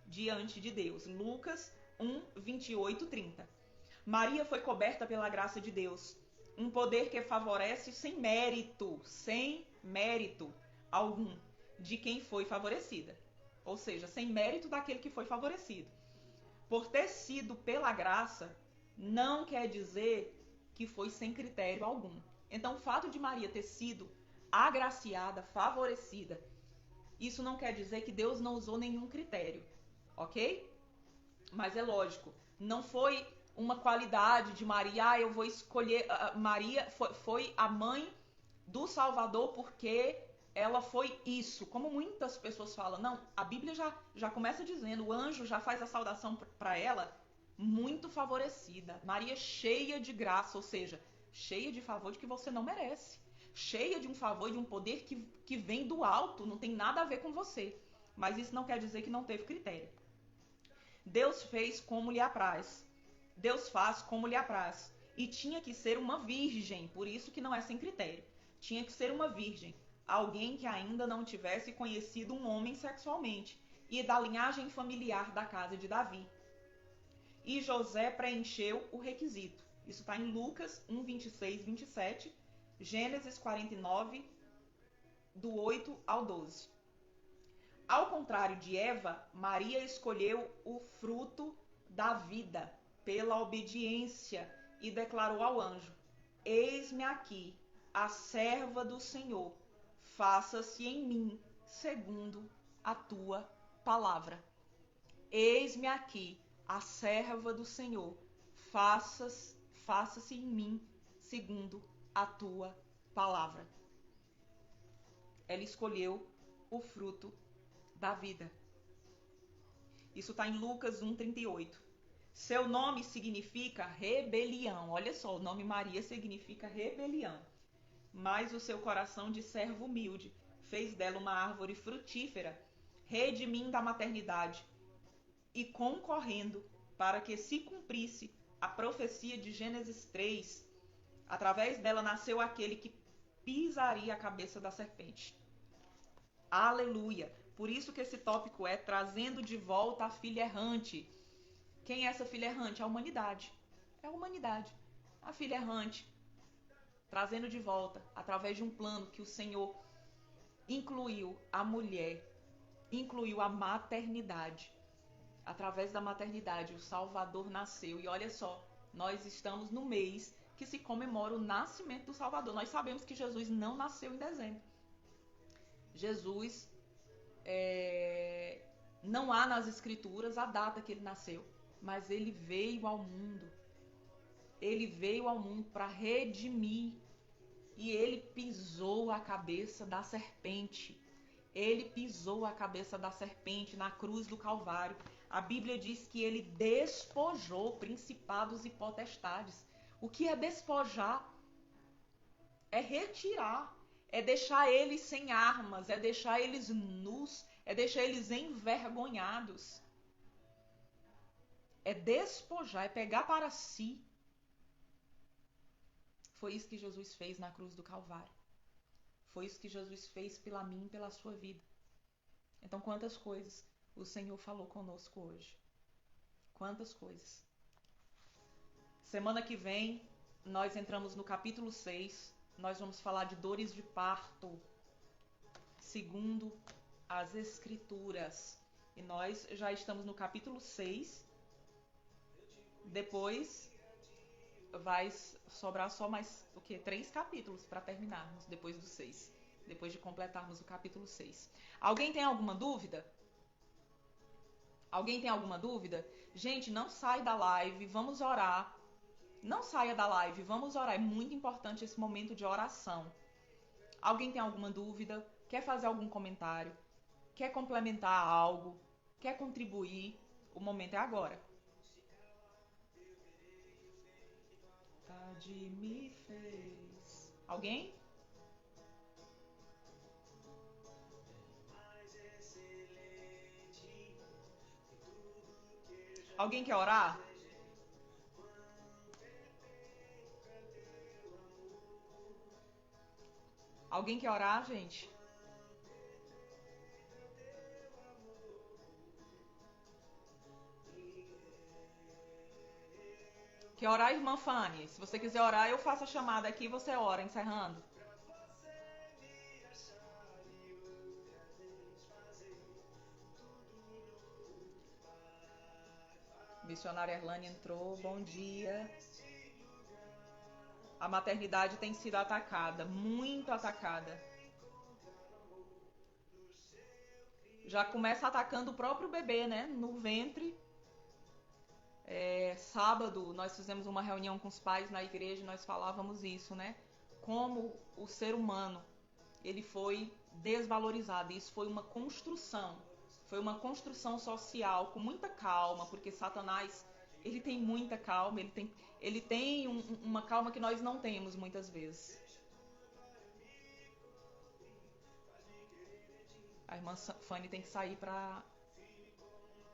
diante de Deus. Lucas 1, 28, 30. Maria foi coberta pela graça de Deus, um poder que favorece sem mérito algum de quem foi favorecida. Ou seja, sem mérito daquele que foi favorecido. Por ter sido pela graça, não quer dizer que foi sem critério algum. Então, o fato de Maria ter sido agraciada, favorecida, isso não quer dizer que Deus não usou nenhum critério, ok? Mas é lógico, não foi uma qualidade de Maria, eu vou escolher... Maria foi a mãe do Salvador porque ela foi isso. Como muitas pessoas falam, não, a Bíblia já começa dizendo, o anjo já faz a saudação para ela, muito favorecida. Maria cheia de graça, ou seja, cheia de favor de que você não merece. Cheia de um favor e de um poder que vem do alto, não tem nada a ver com você. Mas isso não quer dizer que não teve critério. Deus fez como lhe apraz. Deus faz como lhe apraz. E tinha que ser uma virgem, por isso que não é sem critério. Tinha que ser uma virgem, alguém que ainda não tivesse conhecido um homem sexualmente, e da linhagem familiar da casa de Davi. E José preencheu o requisito. Isso está em Lucas 1, 26, 27, Gênesis 49, do 8 ao 12. Ao contrário de Eva, Maria escolheu o fruto da vida pela obediência e declarou ao anjo: eis-me aqui, a serva do Senhor, faça-se em mim segundo a tua palavra. Eis-me aqui, a serva do Senhor, faça-se em mim segundo a tua palavra. Ela escolheu o fruto da vida. Isso está em Lucas 1,38. Seu nome significa rebelião. Olha só, o nome Maria significa rebelião. Mas o seu coração de servo humilde fez dela uma árvore frutífera, redimindo a maternidade e concorrendo para que se cumprisse a profecia de Gênesis 3. Através dela nasceu aquele que pisaria a cabeça da serpente. Aleluia! Por isso que esse tópico é trazendo de volta a filha errante. Quem é essa filha errante? A humanidade. É a humanidade. A filha errante. Trazendo de volta, através de um plano que o Senhor incluiu a mulher, incluiu a maternidade. Através da maternidade, o Salvador nasceu. E olha só, nós estamos no mês que se comemora o nascimento do Salvador. Nós sabemos que Jesus não nasceu em dezembro. Jesus, não há nas escrituras a data que ele nasceu, mas ele veio ao mundo. Ele veio ao mundo para redimir. E ele pisou a cabeça da serpente. Ele pisou a cabeça da serpente na cruz do Calvário. A Bíblia diz que ele despojou principados e potestades. O que é despojar? É retirar, é deixar eles sem armas, é deixar eles nus, é deixar eles envergonhados. É despojar, é pegar para si. Foi isso que Jesus fez na cruz do Calvário. Foi isso que Jesus fez pela mim e pela sua vida. Então, quantas coisas o Senhor falou conosco hoje? Quantas coisas. Semana que vem, nós entramos no capítulo 6. Nós vamos falar de dores de parto, segundo as Escrituras. E nós já estamos no capítulo 6. Depois vai sobrar só mais 3 capítulos para terminarmos depois do 6. Depois de completarmos o capítulo 6. Alguém tem alguma dúvida? Alguém tem alguma dúvida? Gente, não sai da live, vamos orar. Não saia da live, vamos orar. É muito importante esse momento de oração. Alguém tem alguma dúvida? Quer fazer algum comentário? Quer complementar algo? Quer contribuir? O momento é agora. Me fez. Alguém? Alguém quer orar? Alguém quer orar, gente? Quer orar, irmã Fanny? Se você quiser orar, eu faço a chamada aqui e você ora, encerrando. Missionária Erlane entrou, bom dia. A maternidade tem sido atacada, muito atacada. Já começa atacando o próprio bebê, né? No ventre. Sábado nós fizemos uma reunião com os pais na igreja e nós falávamos isso, né? Como o ser humano, ele foi desvalorizado. Isso foi uma construção. Foi uma construção social com muita calma, porque Satanás, ele tem muita calma, ele tem uma calma que nós não temos muitas vezes. A irmã Fanny tem que sair para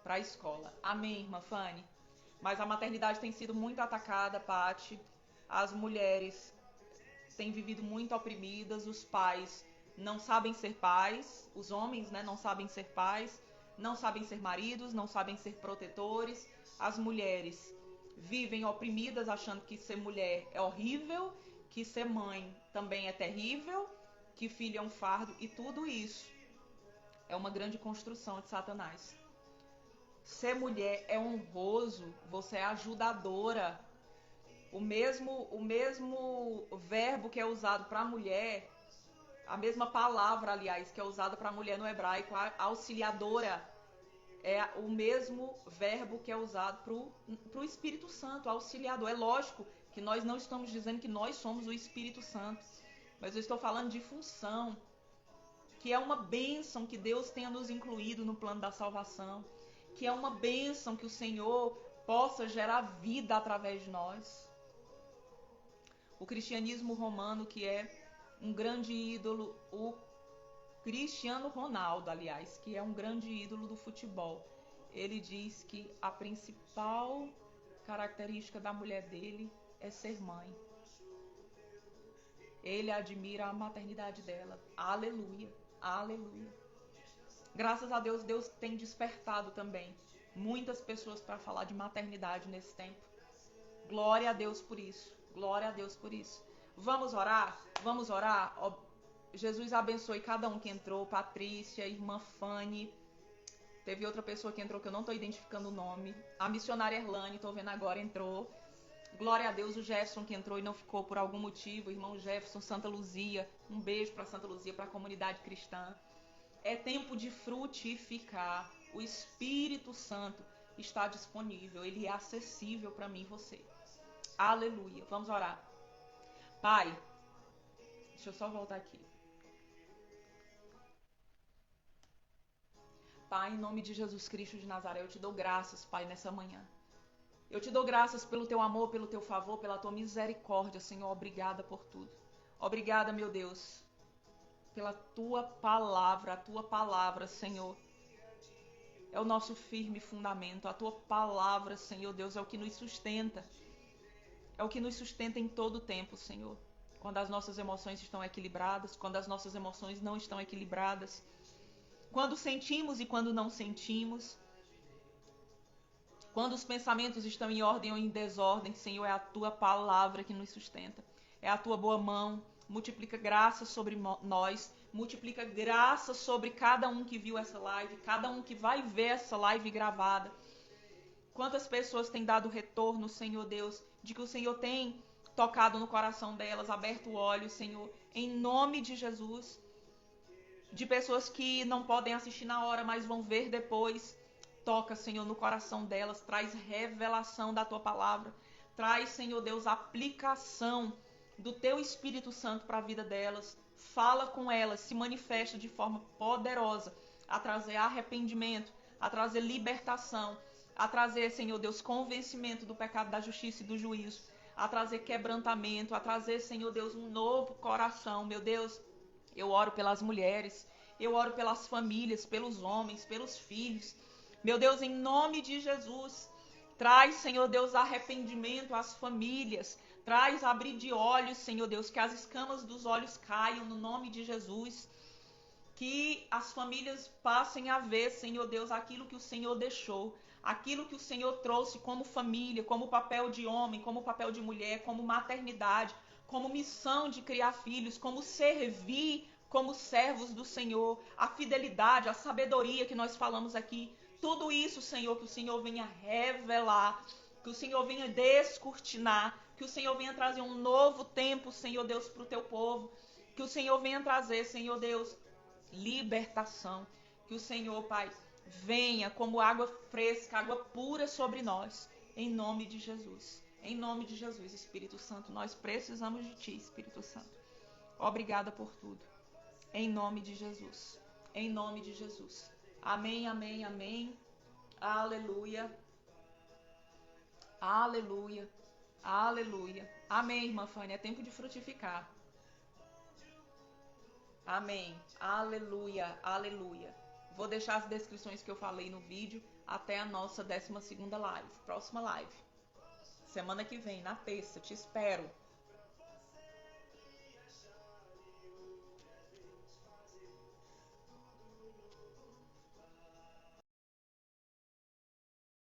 a escola. Amém, irmã Fanny? Mas a maternidade tem sido muito atacada, Paty. As mulheres têm vivido muito oprimidas, os pais não sabem ser pais, os homens, né, não sabem ser pais, não sabem ser maridos, não sabem ser protetores. As mulheres vivem oprimidas, achando que ser mulher é horrível, que ser mãe também é terrível, que filho é um fardo, e tudo isso é uma grande construção de Satanás. Ser mulher é honroso, você é ajudadora. O mesmo verbo que é usado para mulher, a mesma palavra, aliás, que é usada para mulher no hebraico, auxiliadora, é o mesmo verbo que é usado para o Espírito Santo, auxiliador. É lógico que nós não estamos dizendo que nós somos o Espírito Santo, mas eu estou falando de função, que é uma bênção que Deus tenha nos incluído no plano da salvação, que é uma bênção que o Senhor possa gerar vida através de nós. O cristianismo romano, que é um grande ídolo, o Cristiano Ronaldo, aliás, que é um grande ídolo do futebol, ele diz que a principal característica da mulher dele é ser mãe. Ele admira a maternidade dela. Aleluia, aleluia. Graças a Deus, Deus tem despertado também muitas pessoas para falar de maternidade nesse tempo. Glória a Deus por isso. Glória a Deus por isso. Vamos orar? Vamos orar? Jesus abençoe cada um que entrou. Patrícia, irmã Fanny. Teve outra pessoa que entrou que eu não estou identificando o nome. A missionária Erlane, estou vendo agora, entrou. Glória a Deus, o Jefferson que entrou e não ficou por algum motivo. O irmão Jefferson, Santa Luzia. Um beijo para Santa Luzia, para a comunidade cristã. É tempo de frutificar. O Espírito Santo está disponível. Ele é acessível para mim e você. Aleluia. Vamos orar. Pai, deixa eu só voltar aqui. Pai, em nome de Jesus Cristo de Nazaré, eu te dou graças, Pai, nessa manhã. Eu te dou graças pelo teu amor, pelo teu favor, pela tua misericórdia, Senhor. Obrigada por tudo. Obrigada, meu Deus, pela tua palavra. A tua palavra, Senhor, é o nosso firme fundamento. A tua palavra, Senhor Deus, é o que nos sustenta. É o que nos sustenta em todo o tempo, Senhor. Quando as nossas emoções estão equilibradas, quando as nossas emoções não estão equilibradas, quando sentimos e quando não sentimos, quando os pensamentos estão em ordem ou em desordem, Senhor, é a tua palavra que nos sustenta. É a tua boa mão. Multiplica graça sobre nós. Multiplica graça sobre cada um que viu essa live, cada um que vai ver essa live gravada. Quantas pessoas têm dado retorno, Senhor Deus, de que o Senhor tem tocado no coração delas, aberto o olho, Senhor, em nome de Jesus. De pessoas que não podem assistir na hora, mas vão ver depois. Toca, Senhor, no coração delas, traz revelação da tua palavra, traz, Senhor Deus, aplicação do teu Espírito Santo para a vida delas, fala com elas, se manifesta de forma poderosa, a trazer arrependimento, a trazer libertação, a trazer, Senhor Deus, convencimento do pecado, da justiça e do juízo, a trazer quebrantamento, a trazer, Senhor Deus, um novo coração. Meu Deus, eu oro pelas mulheres, eu oro pelas famílias, pelos homens, pelos filhos. Meu Deus, em nome de Jesus, traz, Senhor Deus, arrependimento às famílias. Traz abrir de olhos, Senhor Deus, que as escamas dos olhos caiam no nome de Jesus. Que as famílias passem a ver, Senhor Deus, aquilo que o Senhor deixou. Aquilo que o Senhor trouxe como família, como papel de homem, como papel de mulher, como maternidade, como missão de criar filhos, como servir como servos do Senhor. A fidelidade, a sabedoria que nós falamos aqui. Tudo isso, Senhor, que o Senhor venha revelar, que o Senhor venha descortinar, que o Senhor venha trazer um novo tempo, Senhor Deus, para o teu povo. Que o Senhor venha trazer, Senhor Deus, libertação. Que o Senhor, Pai, venha como água fresca, água pura sobre nós. Em nome de Jesus. Em nome de Jesus, Espírito Santo. Nós precisamos de Ti, Espírito Santo. Obrigada por tudo. Em nome de Jesus. Em nome de Jesus. Amém, amém, amém. Aleluia. Aleluia. Aleluia. Amém, irmã Fânia. É tempo de frutificar. Amém. Aleluia. Aleluia. Vou deixar as descrições que eu falei no vídeo até a nossa 12ª live. Próxima live. Semana que vem, na terça. Te espero.